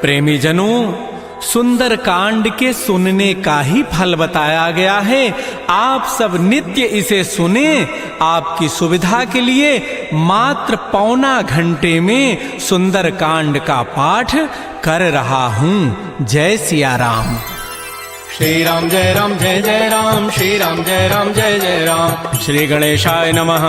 प्रेमी जनों, सुंदर कांड के सुनने का ही फल बताया गया है। आप सब नित्य इसे सुने। आपकी सुविधा के लिए मात्र पौना घंटे में सुंदर कांड का पाठ कर रहा हूं। जय सिया राम। श्री राम जय राम जय जय राम, श्री राम जय राम जय जय राम। श्री गणेशाय नमः।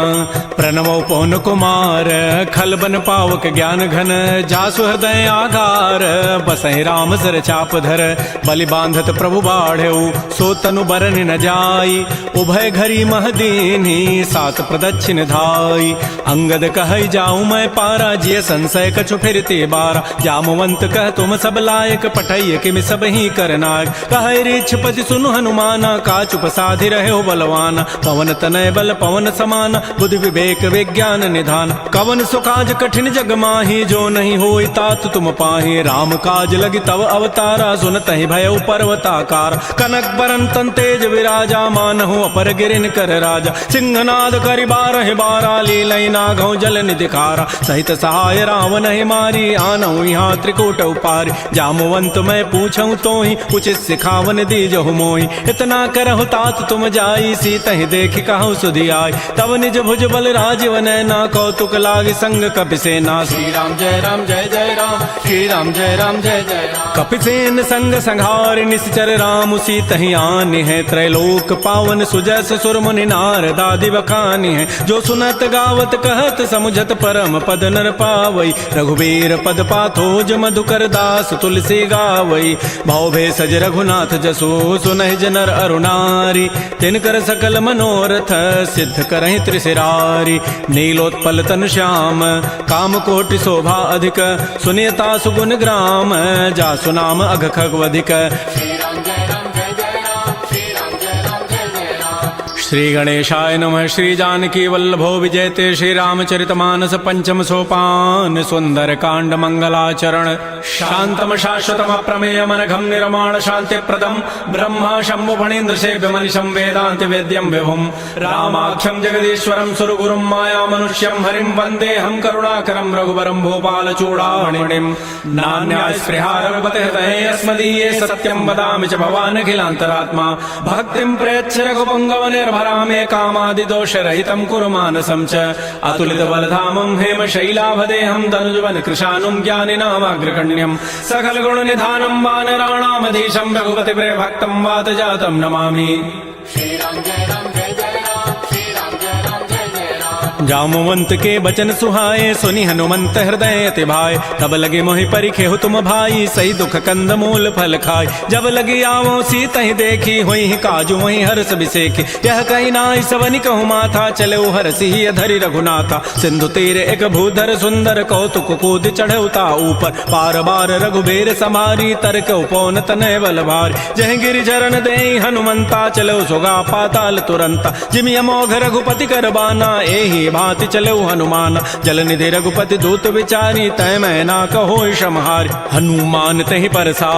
प्रणवो पवन कुमार, खलबन पावक ज्ञान घन, जासु हृदय आगार, बसहि राम सर चाप धर, बलि बांधत प्रभु बाढ़ऊ, सो तनु बरन न जाई, उभय घरी महदीनी, सात प्रदक्षिण धाई। अंगद कहै जाऊं मैं पारा, जिय संशय कछु फिरते बारा, जामवंत कह तुम सब लायक, पठैय किमि सब ही करनायक। कहै पति सुनु हनुमाना, काचुप साधि रहे हो बलवाना, पवन तनय बल पवन समाना, बुद्धि विवेक विज्ञान निधान। कवन सुकाज कठिन जग माही, जो नहीं होई तात तुम पाही, राम काज लगी तव अवतारा, सुनतहि भयउ पर्वताकार। कनक बरन तन तेज विराजा, मानहु अपर गिरिन कर राजा, सिंहनाद करि बारहि बारा, लीलई नागौ जल निधिकारा। सहित सहाय रावण ही मारी, आनहु यहाँ त्रिकूट उपारी, जामवंत मैं पूछऊं तो ही, उचित सिखावन दीजहु मोहि। इतना करहु तात तुम जाई, सीतहि देखि कहु सुधि आई, तब निज भुज बल राजीव नैना, कौतुक लागी संग कपिसेना। श्री राम जय राम जय जय राम, श्री राम जय राम जय जय राम। कपिसेन संग संहार, निश्चर राम सीतहि आनि है, त्रैलोक पावन सुजस सुर मुनि नारद आदि बखानि है। जो सुनत गावत कहत समुझत परम पद नर पावई, रघुबीर पद पाथोज मधुकर दास तुलसी गावई। भव भे सज रघुनाथ जसो, सुनहि जनर अरुणारी, तिनकर सकल मनोरथ सिद्ध करहि त्रिशिरारी। नीलोत्पल तनु श्याम, काम कोटि शोभा अधिक, सुनियता सुगुण ग्राम, जासु नाम अघ खगवधिक। श्री गणेशाय नमः। श्री जानकी वल्लभो विजयते, श्री रामचरितमानस पंचम सोपान, सुंदर कांड मंगलाचरण। शांतम शाश्वतम प्रमेयम अनघम निर्माण शांति प्रदम, ब्रह्मा शंभु फणीन्द्र सेव्य मनिषं वेदांत वेद्यम विभुम, रामाख्यम जगदीश्वरम सुरगुरुम माया मनुष्यम हरिम, वंदे हम करुणाकरम रघुवरम भूपाल चूड़ामणिम। नान्या स्पृहा रघुपते हृदये अस्मदीये, सत्यम वदामि च भवान् अखिलान्तरात्मा, भक्तिं प्रयच्छ रघुपुंगव निर्भरामे, कामादि दोष रहितं कुरु मानसं च, अतुलित बलधामं हेम शैलाभदेहं, तनुजवन कृशानुं ज्ञानिनामाग्रगण्यं, सकल गुण निधानं वानराणामधीशं, रघुपति प्रिय भक्तं वात जातं नमामि। श्री राम जय राम जय जय राम, श्री राम जय राम जय जय राम। जामवंत के बचन सुहाए, सुनि हनुमंत हृदय अति भाए, तब लगे मोहि परिखेहु तुम भाई, सही दुख कंद मूल फल खाय। जब लगी आवो सीतहि देखी, होई काजू वही हर्ष बिसेखी, यह कही नाई सवनि कहु माथा, चले हरसि धरि रघुनाथा। सिंधु तीर एक भूधर सुंदर, कौतुक कूद चढ़ौता ऊपर, पार बार रघुबीर समारी, तरक उपौन तनय बल भारी। जह गिरि चरण देहि हनुमंता, चलो सोगा पाताल तुरंता, जिमि अमोघ रघुपति कर बाना, एहि भांति चलो हनुमान। जल निधि रघुपति दूत विचारी, तय मैं ना कहो क्षमहारी। हनुमान तहि परसा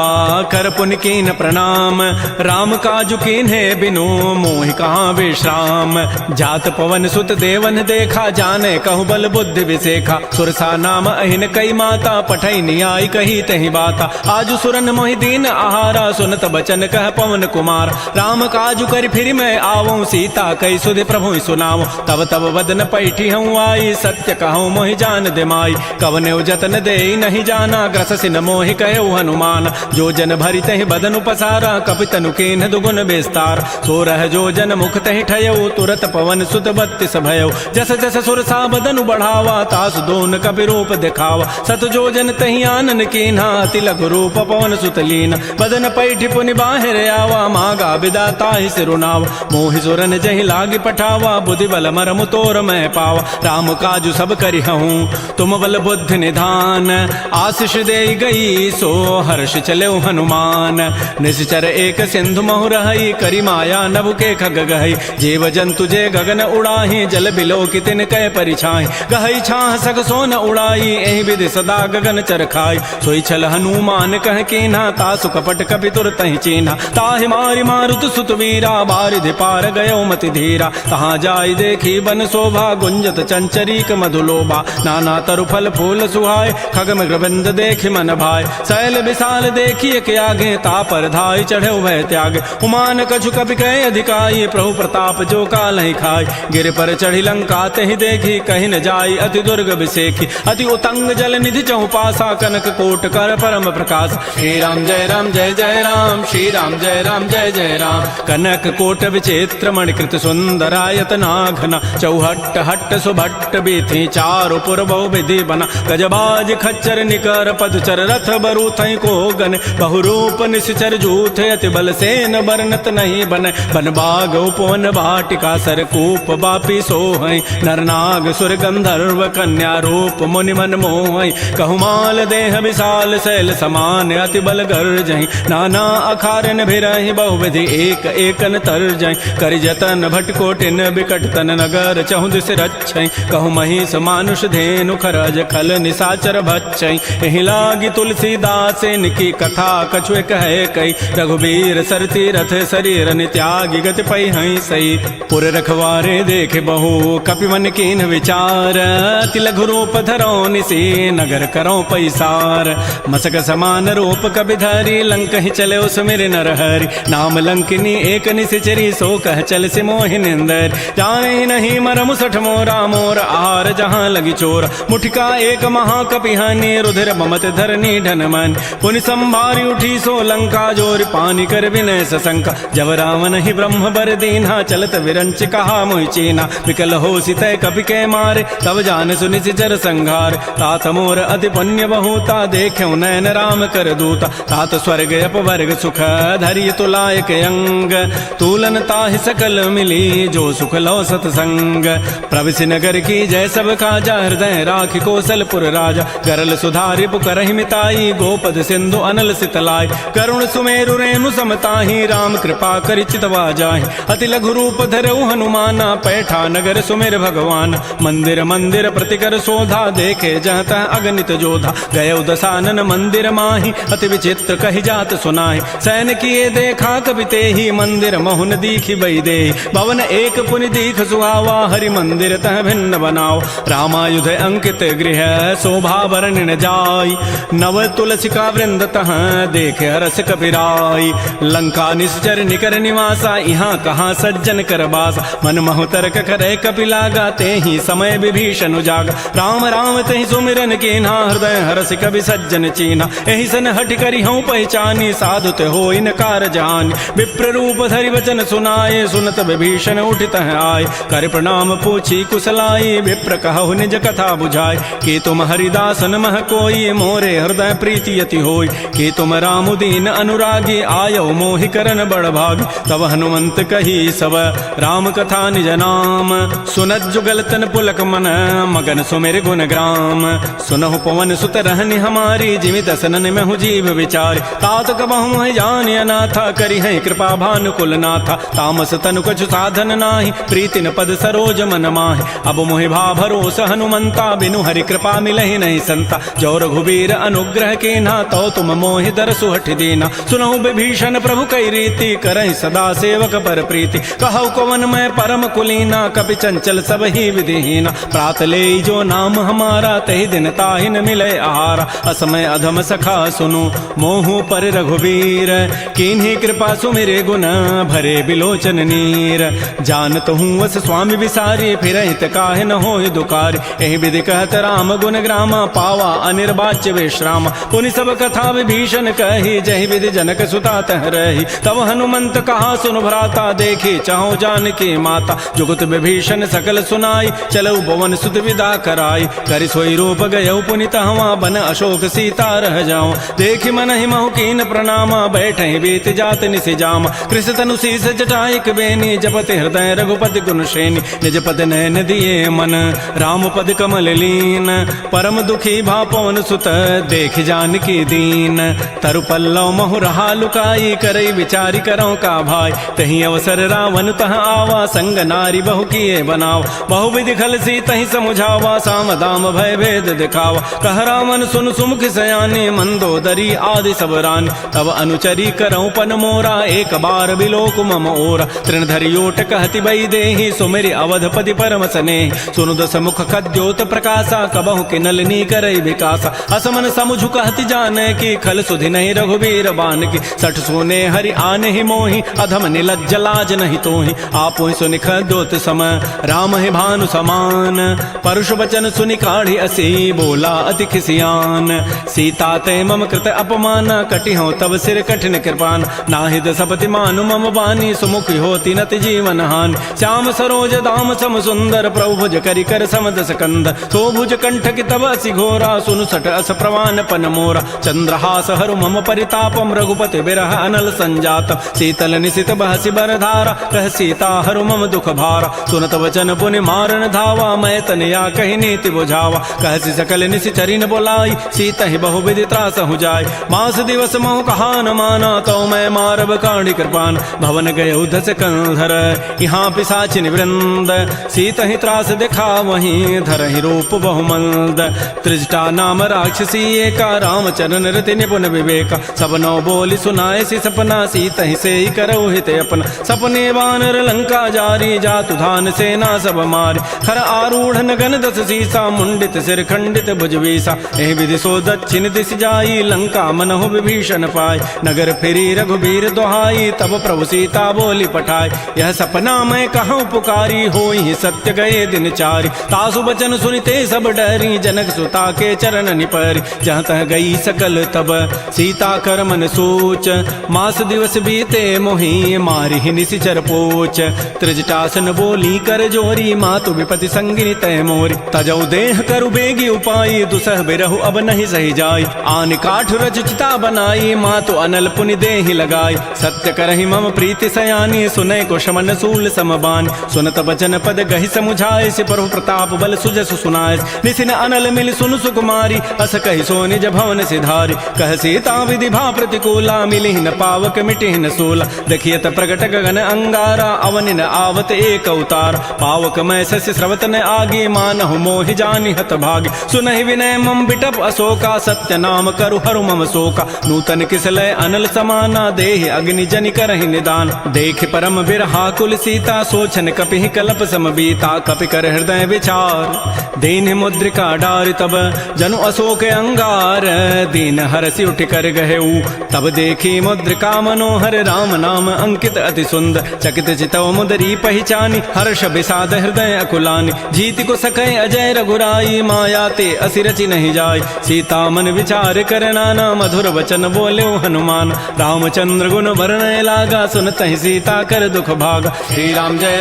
कर पुनि कीन प्रणाम, राम काजु कीन्हे बिनु मोहि कहाँ विश्राम। जात पवन सुत देवन देखा, जाने कहु बल बुद्धि विसेखा, सुरसा नाम अहिन कई माता, पठै नियाई कही तहि बाता। आजु सुरन मोहि दीन आहारा, सुनत बचन कह पवन कुमार, राम काजु कर फिर मैं आवऊं, सीता कई सुधि प्रभु सुनाऊं। तब तब वदन पैठी हूँ आई, सत्य कहूँ मोहि जान दिमाई, कवने जतन दे नहीं जाना, ग्रससि न मोहि कहो हनुमान। जो जन भरि तहि बदनु पसारा, कपितनु कीन्ह दुगुन विस्तार, सो रह जो जन मुख तहि ठयऊ, तुरत पवन सुत बत्तिस भयऊ। जस जस सुरसा बदनु बढ़ावा, तासु दोन कपि रूप दिखावा, सत जो जन तहि आनन कीन्हा, अति लघु रूप पवन सुत लीना। बदन पैठि पुनि बाहिर आवा, मागा बिदा ताहि सिरुनावा, मोहि सुरन जहि लागी पठावा, बुद्धि बल मरमु तोर मैं पावा। राम काजु सब करिहूँ, तुम बल बुद्धि निधान, आशीष दे गई सो हर्ष चले हनुमान। निश्चर एक सिंधु महु रही, करी माया नभ के खग गहई, जीव जंतु जे गगन उड़ाही, जल बिलो की तिन कै परिछाई। गहई छाह सग सोन उड़ाई, एहि विधि सदा गगन चरखाई। सोई छल हनुमान कह कीन्हा, तासु कपट कपि तुरतहि चीन्हा। ताहि मारि मारुत सुत वीरा, बारिधि पार गयो मति धीरा। तहाँ जाई देखी बन शोभा, गुंजत चंचरीक मधुलोबा, नाना तरु फल फूल सुहाय, खग मृग बिंद देखि मन भाय, शैल विशाल देखिए के आगे, तापर धाय चढ़े भय त्याग, उमान कछु कपि कह अधिकाई, प्रभु प्रताप जो काल ही खाय, गिर पर चढ़ी लंका तेहि देखी, कहीं न जाई अति दुर्ग विसेखी, अति उतंग जल निधि चौपासा, कनक कोट कर परम प्रकाश, श्री राम जय राम जय जय राम, श्री राम जय राम जय जय राम। कनक कोट विचित्र मणिकृत सुंदरायत नाघना, चौहट्ट हट्ट सुभट्ट बीथी, चारु पुर बहु विधि बना, गजबाज खच्चर निकर पदचर, रथ बरु थई को गन, बहुरूप निश्चर जूथ, अति बल सेन बरनत नहीं बन, बन बाग उपवन वाटिका, सरकूप बापी सोहै, नरनाग सुर गंधर्व कन्या रूप मुनि मन मोहै, कहुमाल देह विशाल शैल समान, अति बल गर्जहि, नाना अखारन भिरहि, बहुविधि एक एकन तरजहि, करि जतन भटकोटिन बिकट तन नगर, चहु दिस रक्षै, कहु महिष मानुष धेनु खरज खल निशाचर भक्षै, एहि लागी तुलसीदास इनकी कथा कछु कहे कई, रघुबीर सर तीरथ शरीर त्यागी गति पै हई सई, पुर रखवारे देखे बहु कपि मन कीन विचार, अति लघु रूप धरौ निसी नगर करौ पैसार, मसक समान रूप कपि धरी, लंक ही चले सुमिर नर हरि, नाम लंकिनी एक निशिचरी, सो कह चल से मोहि निंदर, जाने नहीं मरमु सठ मोरा, मोर आहार जहाँ लगी चोर, मुठिका एक महाकपि हनि, रुधिर ममत धरनी ढन मन, पुनि संभारी उठी सो लंका, जोर पानी कर विनय सशंका, जब रावण ही ब्रह्म बर दीन्हा, चलत विरंच कहा मोहि चीना, विकल हो सितय कपि के मारे, तब जान सुनि सिचर संघार, तात मोर अति पुण्य बहुता, देख्यौ नयन राम कर दूता, तात स्वर्ग अपवर्ग सुख, धरिय तुलायक अंग, तूलन ताहि सकल मिली, जो सुख लो सतसंग, प्रविशि नगर की जय सब काजा, हृदय राखि कौशलपुर राजा, गरल सुधारि पुकरहि मिताई, गोपद सिंधु अनल सितलाई, करुण सुमेरु रेणु समताहि, राम कृपा करि चितवा जाहि, अति लघु रूप धरऊ हनुमाना, पैठा नगर सुमेर भगवान, मंदिर मंदिर प्रतिकर शोधा, देखे जहतः अगणित जोधा, गय दशानन मंदिर माहि, अति विचित्र कहि जात सुनाहि, सैन किए देखा कपि तेहि, मंदिर महुन दीखि बई देहि, भवन एक पुनि दीख सुहावा, हरि मंदिर तह भिन्न बनाओ, रामायुध अंकित गृह, शोभा वर्णन जाय, नव तुलसिका वृंद तह, देखे हरस कपिराई, लंका निश्चर निकर निवासा, यहाँ कहाँ सज्जन कर बासा, मन महु तर्क करे कपि लागा, तेहि समय विभीषण जागा, राम राम तेहि सुमिरन कीन्हा, हृदय हरस कवि सज्जन चीन्हा, एहि सन हटि करि हऊँ पहचानी, साधु ते होई न कार जानी, विप्र रूप धरि वचन सुनाए, सुनत विभीषण उठित आए, कर प्रणाम पूछी कुशलाई, विप्र कहु निज कथा बुझाई, कि तुम हरिदासन मह कोई, मोरे हृदय प्रीति यति होई, कि तुम राम दीन अनुरागी, आयो मोहि करन बड़ भागी, तब हनुमंत कही सब राम कथा निज नाम, सुनत जुगल तन पुलक मन, मगन सुमेर गुण ग्राम, सुनहु पवन सुत रहनि हमारी, जिमित सनन में हूँ जीव विचार, तात कबहु है जान अनाथा, करी है कृपा भानुकुल नाथा, तामस तनु कछु साधन नाही, प्रीति न पद सरोज मन माहि, अब मोहि भा भरोस हनुमंता, बिनु हरि कृपा मिलहि नहीं संता, जो रघुबीर अनुग्रह कीन्हा, तो तुम मोहि दरसु हठि दीना, सुनहु विभीषण प्रभु कई रीति, करहि सदा सेवक पर प्रीति, कहु कवन मैं परम कुलीना, कपि चंचल सब ही विधिहीना, प्रात ले जो नाम हमारा, तहि दिन ताहि न मिले आहारा, असमय अधम सखा सुनु, मोहु पर रघुबीर, किन्हीं कृपा सुमिरे गुण, भरे बिलोचन नीर, जानत हूँ वस स्वामी विसारी, फिर हित काहे न होय दुकारी, एहि विधि कहत राम गुण ग्रामा, पावा अनिर्वाच्य विश्राम, पुनि सब कथा विभीषण कही, जहि विधि जनक सुता तह रही, तब हनुमंत कहा सुन भ्राता, देखी चाहो जानकी माता, जुगत विभीषण सकल सुनाई, चलऊ भवन सुत विदा कराई, करि सोई रूप गयऊ पुनि तहवा, बन अशोक सीता रह जाऊं, देखि मन ही महु कीन प्रणामा, बैठे बीत जात निसि जामा, कृष तनु शीस जटाइक बेनी, जपति हृदय रघुपति गुण श्रेणी, निज पद नयन दिए मन, राम पद कमल लीन, परम दुखी भा पवन सुत, देख जानकी दीन, तरु पल्लव महु रहा लुकाई, करई विचारी करौ का भाई, तही अवसर रावण तह आवा, संग नारी बहु किए बनावा, बहु विधि खल सी तही समुझावा, साम दाम भय भेद दिखावा, कह रावण सुन सुमुख सयानी, मंदोदरी आदि सब रानी, तब अनुचरी करौ पन मोरा, एक बार बिलोक मम ओरा, तृण धरियोट कहति बई देहि, सुमिरि अवधपति पर कर्म सने। सुनु दस मुख खद्योत प्रकाशा कबहु के नलनी करई विकासा। असमन समुझु कहति जाने की खल सुधि नहीं रघुबीर बान की। सठ सोने हरि आने ही मोहि अधम निलज्ज लाज नहीं तोहि। आपो सुनि खद्योत सम राम ही भानु समान। परुष वचन सुनि काढ़ी असी बोला अति खिसियान। सीता ते मम कृत अपमान कटि हो तब सिर कठिन कृपान। नाहिद सपति मानु मम बानी सुमुखी होती नति जीवन हानि। श्याम सरोज दाम सम सुंदर प्रभु भुज करि कर समदस कंद। सो भुज कंठ की तब असि घोरा सुनु सट अस प्रवान पन मोरा। चंद्रहास हरु मम परितापम रघुपति बिरह अनल संजात। शीतल निशित बहसि बरधारा कह सीता हरु मम दुख भारा। सुनत वचन पुनि मारन धावा मैं तनया कही नीति बुझावा। कहसि सकल निशि चरिन बोलाई सीता ही बहु विधि त्रास हो जाय। मास दिवस महु कहा न माना तो मैं मारब काढ़ी कृपान। भवन गय उधस कंधर यहाँ पिशाचिन वृंद। सीता ही त्रास दिखा वहीं धर ही रूप बहुमंद। त्रिजटा नाम राक्षसी एका रामचरण रति निपुण विवेका। सबनो बोली सुनाए सी सपना सीता ही से ही करौ हित अपना। सपने वानर लंका जारी जातु धान सेना सब मारी। खर आरूढ़ नगन दस सीसा मुंडित सिर खंडित भुजवीसा। एह विधि सो दक्षिण दिश जाई लंका मनहु विभीषण पाय। नगर फिरी रघुबीर दोहाई तब प्रभु सीता बोली पठाई। यह सपना मैं कहूँ पुकारी होई सत्य गए दिन चारि। तासु बचन सुनिते सब डरी जनक सुता के चरण निपरि। जहाँ तह गई सकल तब सीता कर मन सोच। मास दिवस बीते मोहि मारि निशिचर पोच। त्रिजटासन बोली कर जोरी मातु विपति संगिनी तय मोरी। तजौ देह करु बेगी उपाई दुसह बिरहु अब नहीं सही जाय। आन काठ रचिता बनाई मातु अनल पुनि देहि लगाई। सत्य करहि मम प्रीति सयानी सुनय को शमन सूल समबान। सुनत बचन पद गहि समुझाए से प्रभु प्रताप बल सुजस सुनाय। निसिन अनल मिल सुन सुकुमारी अस कहि सो निज भवन सिधारी। कह सीता विधि भा प्रतिकूला मिलिहि न पावक मिटिहि न सूला। देखियत प्रगट गगन अंगारा अवनि न आवत एक अवतार। पावक मैं शशि स्रवत न आगे मानहु मोहि जानि हत भागी। सुनहि विनय मम बिटप अशोका सत्य नाम करु हरु मम शोका। नूतन किसलय अनल समाना देहि अग्नि जनि करहि निदान। देख परम बिरहा कुल सीता सोचन कपिहि कलप सम बीता। कपि कर हृदय विचार दीन मुद्रिका डार तब जनु अशोक अंगार। दीन हरसि उठ कर गहेऊ तब देखी मुद्रिका मनोहर। राम नाम अंकित अति सुंदर चकित चितव मुदरी पहचानी। हर्ष विषाद हृदय अकुलानी जीति को सकै अजय रघुराई। माया ते असि रचि नहीं जाय सीता मन विचार कर नाना। मधुर वचन बोले हनुमान रामचंद्र गुण वर्णय लागा। सुनतहि सीता कर दुख भागा। श्री राम जय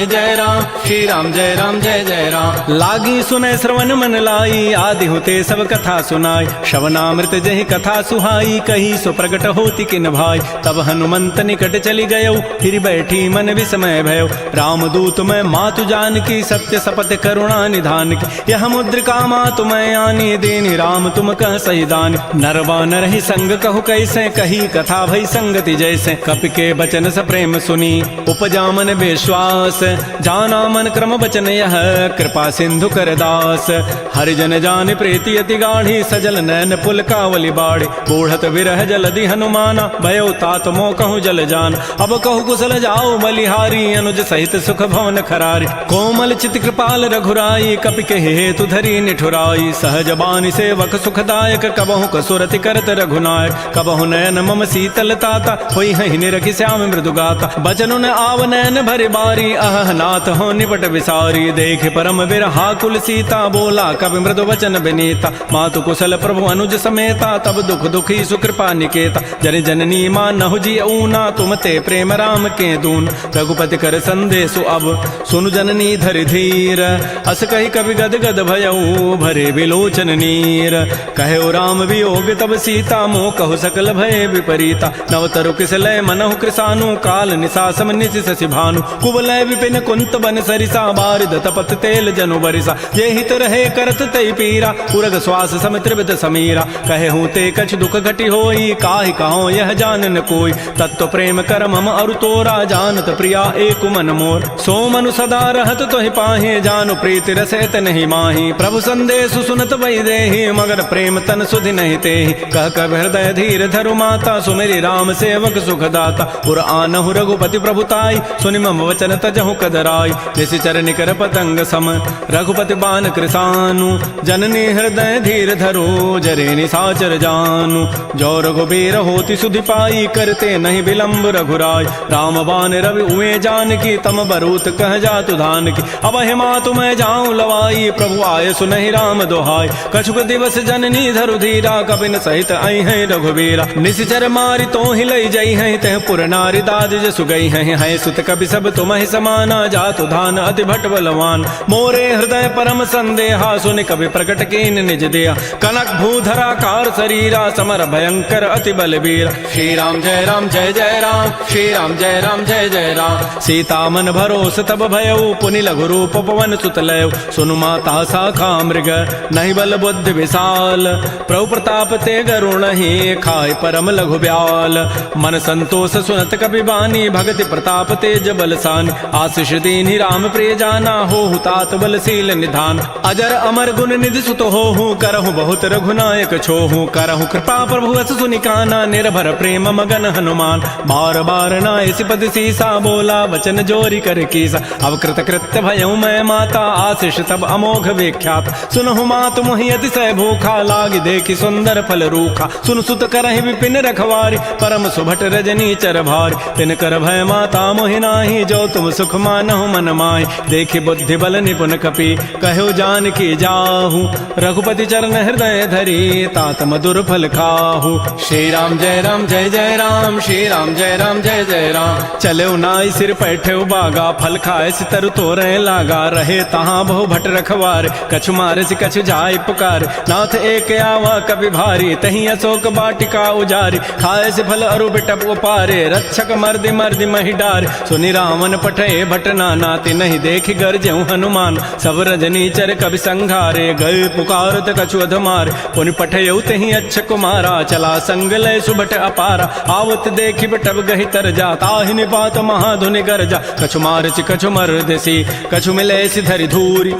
जय राम। श्री राम जय जय राम। लागी सुनय श्रवण मन लाई आदि होते सब कथा सुनाई। श्रवणामृत जहि कथा सुहाई कही सो प्रकट होती किन भाई। तब हनुमंत निकट चली गयो फिर बैठी मन विस्मय भयो। रामदूत मैं मातु जान की सत्य सपथ करुणा निधान की। यह मुद्रिका मातु मैं आनी देनी राम तुम कह सही दान। नरवा नर ही संग कहु कैसे कही कथा भई संगति जैसे। कपि के बचन स प्रेम सुनी उपजा मन विश्वास। जाना मन क्रम बचन यह कृपा सिंधु कर दास। हरिजन जान प्रीति अति गाढ़ी सजल नैन पुल कावली बाढ़ी। बूढ़त विरह जलधि हनुमाना भयो तात मो कहूँ जल जान। अब कहु कुशल जाओ बलिहारी अनुज सहित सुख भवन खरारी। कोमल चित कृपाल रघुराई कपि के हेतु धरी निठुराई। सहज बानी सेवक सुखदायक कबहु कसुरति करत रघुनायक। कबहु नयन मम शीतल ताता होई हहि निरखि श्याम मृदु गाता। बचनु न आव नयन भरि बारी अह नाथ हो निपट विसारी। देख परम बिरहा कुल सीता बोला कवि मृदु वचन विनीता। मातु कुशल प्रभु अनुज समेता तब दुख दुखी सुकृपा निकेता। जन जननी मानहु जी ऊना तुम ते प्रेम राम के दून। रघुपति कर संदेशु अब सुनु जननी धरि धीर। अस कही कवि गद गद भयऊ भरे विलोचन नीर। कहो राम वियोग तब सीता मोह कहु सकल भय विपरीता। नवतरु किसलय मनहु कृसानु काल निशासम निशि शशि भानु। कुवलय विपिन कुंत बन सरिसा बारिद तपत तेल जनु बरिसा। ये हित रहे करत तई पीरा उरग श्वास सम त्रिविध समीरा। कहे हूँ ते कछ दुख घटी होई काहि कहो यह जान न कोई। तत्व प्रेम कर मम अरु तोरा जानत प्रिया एक मन मोर। सो मनु सदा रहत तोहि पाहे जानु प्रीति रसैत नहीं माही। प्रभु संदेश सुनत बई देहि मगर प्रेम तन सुधि नहीं तेहि। कह कब हृदय धीर धरु माता सुमेरि राम सेवक सुखदाता। पुर आनहु रघुपति प्रभुताई सुनि मम वचन तजहु कदराई। जैसे निशिचर निकर पतंग सम रघुपति बान कृसानु जननी हृदय धीर धरो जरे निशाचर जानु जो रघुबीर होति सुधि पाई करते नहीं विलंब रघुराय राम बान रवि उए जान की तम बरूत कह जातु धान की अब हिमा तुम्हें जाऊं लवाई प्रभु आय सुनहि राम दोहाय कछुक दिवस जननी धरु धीरा कबिन सहित आई है रघुबीरा निशिचर मारी तो ही लई जई है तह पुर नारी दाद जसु गई है सुत कवि सब तुम्हें समाना जातु धान अति भट बलवान मोरे हृदय परम संदेहा सुन कवि प्रकट कीन निज दिया कनक भूधरा कार शरीरा समर भयंकर अति बलबीर श्री राम जय राम जय जय राम श्री राम जय राम जय जय राम सीता मन भरोस तब भयउ पुनि लघु रूप पवन सुत लय सुनु माता शाखा मृग नहीं बल बुद्धि विशाल प्रभु प्रताप ते गरुण ही खाय परम लघु ब्याल मन संतोष सुनत कवि बानी भगति प्रताप तेज बलसान आशीष दीन्हि राम प्रिय जाना हो तात बलशील निधान अजर अमर गुण निधि सुत हो करहु बहुत रघुनायक छोहु करहु कृपा प्रभु अस सुनिकाना निर्भर प्रेम मगन हनुमान बार बार नाय सिपद सीसा बोला वचन जोरी कर कीसा अब कृत कृत्य भयउ मैं माता आशीष तब अमोघ विख्यात सुनहु मात मोहि अतिशय भूखा लाग देखि सुंदर फल रूखा सुन सुत करहि विपिन रखवारी परम सुभट रजनी चर भारी तिन कर भय माता मोहि नाही जो तुम सुख मानहु मन माहि देखि बुद्धि बल निपुन कपि कहो जान की जाहू रघुपति चरण हृदय धरी तात मधुर फल खाहू श्री राम जय राम जय जय राम श्री राम जय राम जय जय राम चले नाई सिर पैठे बागा फल खाए सितर तोरे लागा रहे तहाँ बहु भट रखवार कछु मारे से कछु जाय पुकार नाथ एक आवा कवि भारी तही अशोक बाटिका उजारी खाए से फल अरु बिटप उपारे रक्षक मर्दि मर्दि मही डार सुनि रावण पठे भट नाना ते नहीं देख गरजऊ हनुमान सब रजनी चर कवि संघारे गए पुकारत कछु अधमार पुनि पठयउ तही अच्छ कुमारा चला संग लय सुभट अपारा आवत देखि बटब गहि तर जा ताहि निपात महाधुनि गरजा कछु मारचि कछु मर्दसी कछु मिले धरि धूरी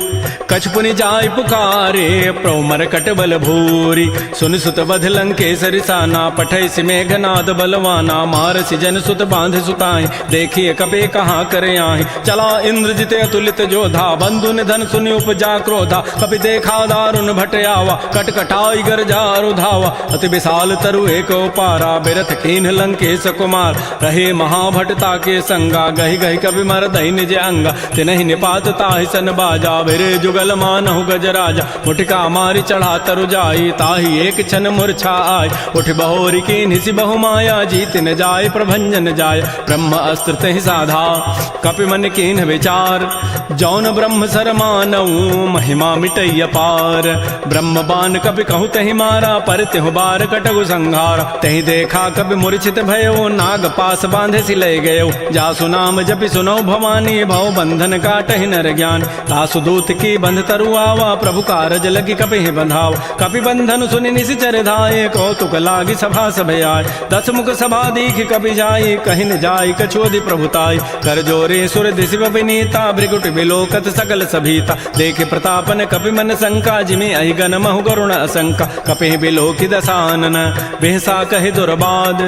कछु पुनि जाय पुकारे प्रभु मरकट बल भूरी सुन सुत बध लंकेसरि साना पठय सि मेघनाद बलवाना मारसि जन सुत बांध सुताई देखिए कपे कहाँ करे आहि चला इंद्रजित अतुलित जोधा बंधु निधन सुनि उपजा क्रोधा कपि देखा दारुण भट आवा कटकटाई गरजा रुधावा अति विशाल तरु एक पारा बिरथ कीन्ह लंकेश कुमार रहे महाभटता के संगा गहि गहि कवि मर दहि निज अंगा तिनहि निपात ताहि सन बाजा बिरे जुगल मानहु गजराजा मुटिका मारी चढ़ा तरु जाई ताहि एक क्षण मूर्छा आय उठ बहोरी कीन्हि सि बहु माया जीत न जाय प्रभंजन जाय ब्रह्म अस्त्र तहि साधा कपि मन कीन्ह विचार जौन ब्रह्म सर मानऊ महिमा मिटैय पार ब्रह्म बान कपि कहु तहि मारा पर तिहु बार कटगु संहार तहि देखा कपि मूर्छित भयो नाग पास बांधे सि लय गयो जासु नाम जपि सुनो भवानी भव बंधन काटहि नर ज्ञान तासु दूत की बंध तरु आवा प्रभु कारज लगी कपि बंधाव कपि बंधन सुनि निशिचर धाये कौतुक लागी सभा सभय आय 10 मुख सभा दीख कपि जाई कहि न जाई कछोदि प्रभुताई कर जोरे सुर दिशिव विनीता भृगुट बिलोकत सकल सभीता देखे प्रतापन कपि मन शंका जिमि अहि गण महु गरुण असंका कपि बिलोकि दसानन बेहसा कहि दुर्बाद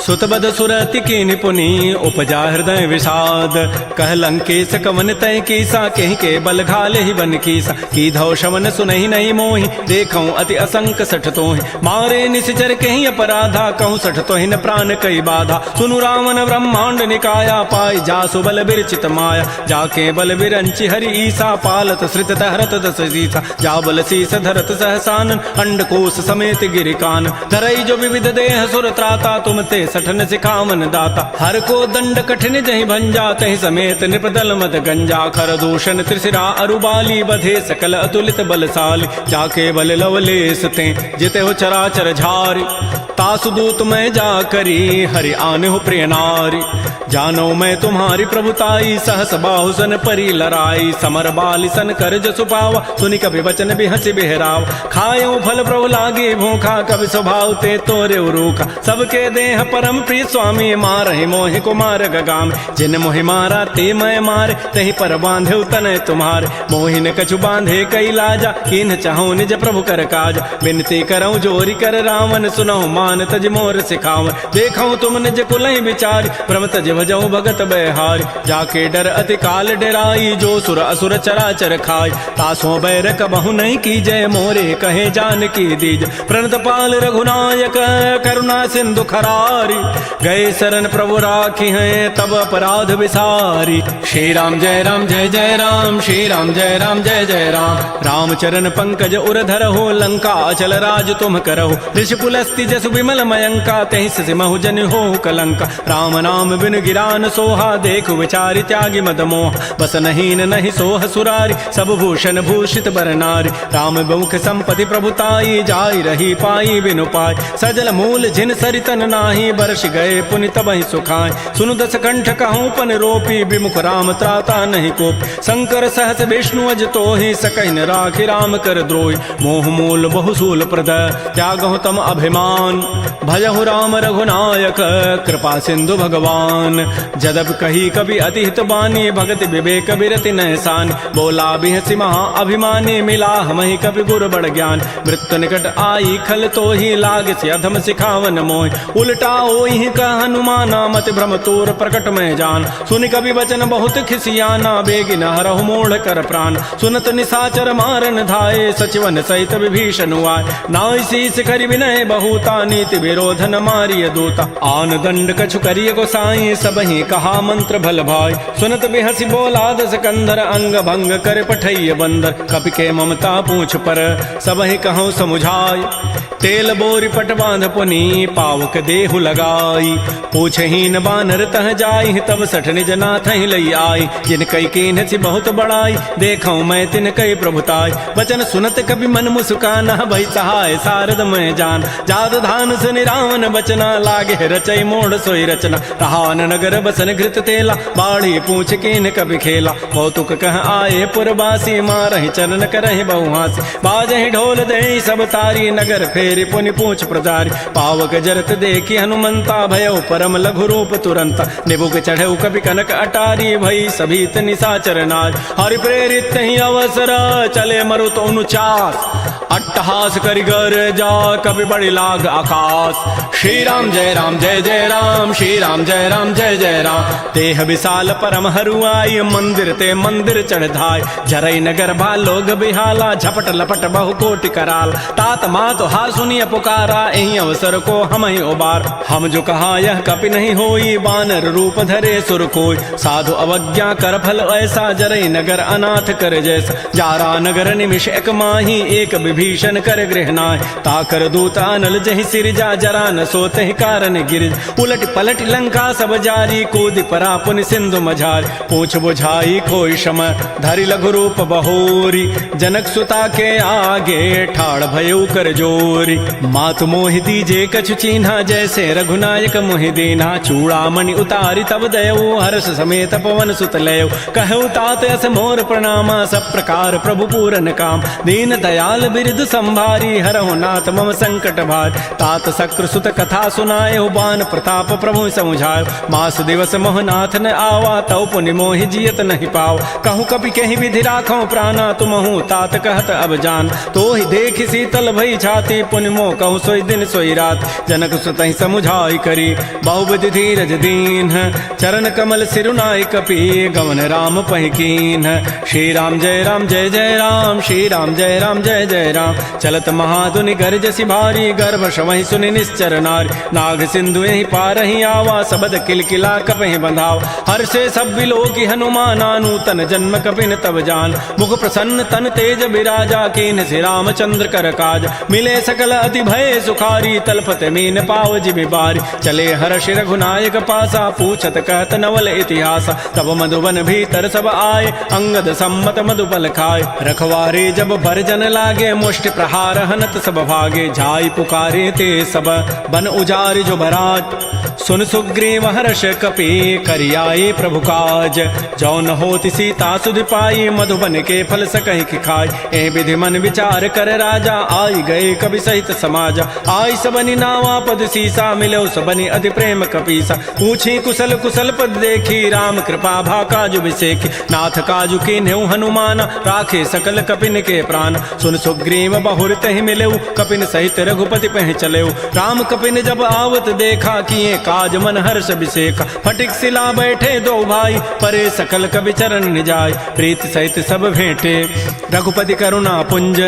सुतबद सुरति की निपुनि उपजा हृदय विषाद कह लंकेश कवन तय कीसा कहीं के बल घाले ही बन कीसा की धौ शवन सुनहि नहीं मोहि देखऊं अति असंक सठ तोहि मारे निशिचर कहीं अपराधा कहूँ सठ तोहि न प्राण कई बाधा सुनु रावण ब्रह्मांड निकाया पाई जासु बल बिरचित माया जाके बल बिरंचि हरि ईसा पालत श्रित हरत दस सीसा जा बल शीस धरत सहसान अंडकोश समेत गिरिकान धरई जो विविध देह सुर त्राता तुम ते सठन सिखावन दाता हर को दंड कठिन जहि भंजा तहि समेत निपदल मद गंजा खर दूषण त्रिशिरा अरुबाली बधे सकल अतुलित बलशाली जाके बल लवलेस ते जिते हो चराचर झारी तासु दूत मैं जा करी हरि आने हो प्रिय नारी जानो मैं तुम्हारी प्रभुताई सहस बाहु सन परी लराई समर बाली सन कर जसु पावा सुनि कभी वचन भी हंसी बिहराव खायो फल प्रभु लागे भूखा कभी स्वभाव ते तोरे रूखा सबके देह परम प्रिय स्वामी मारहि मोहि कुमार गगाम जिन मोहि मारा ते मैं मारे तहि पर बांधे तनय तुम्हारे मोहि न कछु बांधे कई लाजा किन चाहूं निज प्रभु कर काज विनती करऊं जोरी कर रावण सुनहु हनुमान तज मोर सिखाव, देखऊं तुम निज कुलहि विचार, भ्रम तज भजऊं भगत बैहार, जाके डर अति काल डराई, जो सुर असुर चराचर खाय, तासों बैर कबहु नहीं की जय, मोरे कहे जान की दीज, प्रणत पाल रघुनायक करुणा सिंधु खरारी, गए शरण प्रभु राखी हैं तब अपराध विसारी। श्री राम जय जय राम, श्री राम जय जय राम, रामचरण पंकज उर धरहो, लंका अचल राज तुम करहो, ऋषि पुलस्ति जसु विमल मयंका, तहि सिमहु जन हो कलंका, राम नाम बिन गिरान सोहा, देखु विचारि त्यागी मद मोह, बस नहीं नहीं सोह सुरारी, सब भूषण भूषित बर नारी, राम बहुख संपत्ति प्रभुताई, जाई रही पाई बिनु पाई, सजल मूल जिन सरितन नाही, बरस गए पुनि तबहि सुखाय, सुनु दस कंठ कहूँ पन रोपी, विमुख राम त्राता नहीं कोप, शंकर सहस विष्णु अज तोहि, सकहि न राखि राम कर द्रोहि, मोह मूल बहुसूल प्रद त्यागहु तम अभिमान, भजहु राम रघुनायक कृपा सिंधु भगवान, जदब कही कवि अति हित बानी, भगति विवेक बिरति नहसान, बोला बिहसि महा अभिमानी, मिला हमहि कवि गुर बड़ ज्ञान, मृत्यु निकट आई खल तोहि, लाग से अधम सिखावन मोहि, उल्टा ओहि का हनुमाना, मत भ्रम तोर प्रकट में जान, सुनि कवि वचन बहुत खिसियाना, बेगी न हरहु मोढ़ कर प्राण, सुनत निसाचर मारन धाये, सचिवन सहित विभीषण आए, नाई शीस करि विनय बहुता, नीति विरोधन मारिय दूता, आन दंड कछु करिय गोसाई, सबहि कहा मंत्र भल भाई, सुनत बिहसि बोला दस कंधर, अंग भंग कर पठैय बंदर, कपि के ममता पूछ पर सबहि कहूँ समुझाय, तेल बोरी पट बांध पुनी पावक देहु लगाई, पूछहीन बानर तह जाई, तब सठ निज नाथ ही लई आई, जिन कई कीन सी बहुत बड़ाई, देखऊं मैं तिन कई प्रभुताई, वचन सुनत कभी मन मुस्काना, भई सहाय सारद में जान, जाद धान सुनि रावण बचना, लागे रचई मोड़ सोई रचना, रहान नगर बसन घृत तेला, बाढ़ी पूछ कीन कभी खेला, कौतुक कह आए पुरवासी, मारहि चरण करहि बहुहासी, बाजहि ढोल दे सब तारी, नगर फेरि पुनि पूछ प्रजारी, पावक जरत देखी हनुमंता, भयउ परम लघु रूप तुरंता, निबुक चढ़ऊ कभी कनक अटारी, भई सभीत निसाचर नार, हरि प्रेरित ही अवसर चले मरुत अनुचास, अट्टहास करि गर जा कभी बड़ी लाग आकाश, श्री राम जय जय राम, श्री राम जय जय राम, देह विशाल परम हरुआई, मंदिर ते मंदिर चढ़ाई, जरई नगर भा लोग बिहाला, झपट लपट बहु कोटि कराल, तात मात हा सुनिय पुकारा, एहि अवसर को हम ही उबार, हम जो कहा यह कपि नहीं होई, बानर रूप धरे सुर कोई, साधु अवज्ञा कर फल ऐसा, जरई नगर अनाथ कर जैसा, जारा नगर निमिष एक माही, एक विभीषण कर गृहनाय, ताकर दूता अनल जहि सिरजा, जरा न सोते कारण गिर, उलट पलट लंका सब जारी, कूद परा पुनि सिंधु मझार, पूछ बुझाई कोई शम, धरि लघु रूप बहोरी, जनक सुता के आगे ठाड़ भयउ कर जोरी, मातु मोहि दीजे कछु चीन्हा, जैसे रघुनायक मोहि दीन्हा, चूड़ामणि उतारी तब दयऊ, हर्ष समेत पवन सुत लयऊ, कहऊ तात अस मोर प्रणामा, सब प्रकार प्रभु पूरन काम, दीन दयाल बिरद संभारी, हरहु नाथ मम संकट भार, तात सक्र सुत कथा सुनायो, बान प्रताप प्रभु समुझायो, मास दिवस मोहनाथ न आवा, तौ पुनि मोहि जियत नहीं पाव, कहूँ कपि कहीं विधि राखो प्राणा, तुमहु तात कहत अब जान, तो ही देख शीतल भई छाती, पुनि मोह कहूँ सोई दिन सोई रात, जनक सुतहि समुझाई करी, बहुविधि धीरज दीन, चरण कमल सिरुनाई कपि, गवन राम पहिकीन, श्री राम जय जय राम, श्री राम जय जय राम, चलत महाधुनि गर्जसि भारी, गर्भ शवहि सुनि निश्चर नारी, नाग सिंधु यही पारहि आवा, सबद किलकिला कपहि बंधाव, हर्षे सब बिलोकी हनुमाना, नूतन जन्म कपिन तब जान, मुख प्रसन्न तन तेज बिराजा, कीन से रामचंद्र कर काज, मिले सकल अति भय सुखारी, तलपत मीन पाव जिमि बारी, चले हर्ष रघुनायक पासा, पूछत कहत नवल इतिहास, तब मधुबन भीतर सब आए, अंगद सम्मत मधुबल खाए, रखवारे जब भरजन लागे, मुष्टि प्रहार हनत सब भागे, झाई पुकारे ते सब बन उजारि जो भराज, सुन सुग्रीव हर्ष कपि करियाए प्रभु काज, जौन होति सीता सुधि पाई, मधुबन के फल सकहि कि खाई, ए विधि मन विचार कर राजा, आई गए कवि सहित समाजा, आई सबनि नावा पद सीसा, मिलो सबनि अति प्रेम कपीसा, पूछी कुशल कुशल पद देखी, राम कृपा भा काजु विसेखी, नाथ काजु कीन्हु हनुमाना, राखे सकल कपिन के प्राण, सुन सुग्रीव बहुर तहि मिलऊ, कपिन सहित रघुपति पह चल चले। राम कपिन जब आवत देखा, किए काज मन हर्ष अभिषेका। फटिक सिला बैठे दो भाई, परे सकल कवि चरण निजाय। प्रीत सहित सब भेंटे रघुपति करुणा पुंज,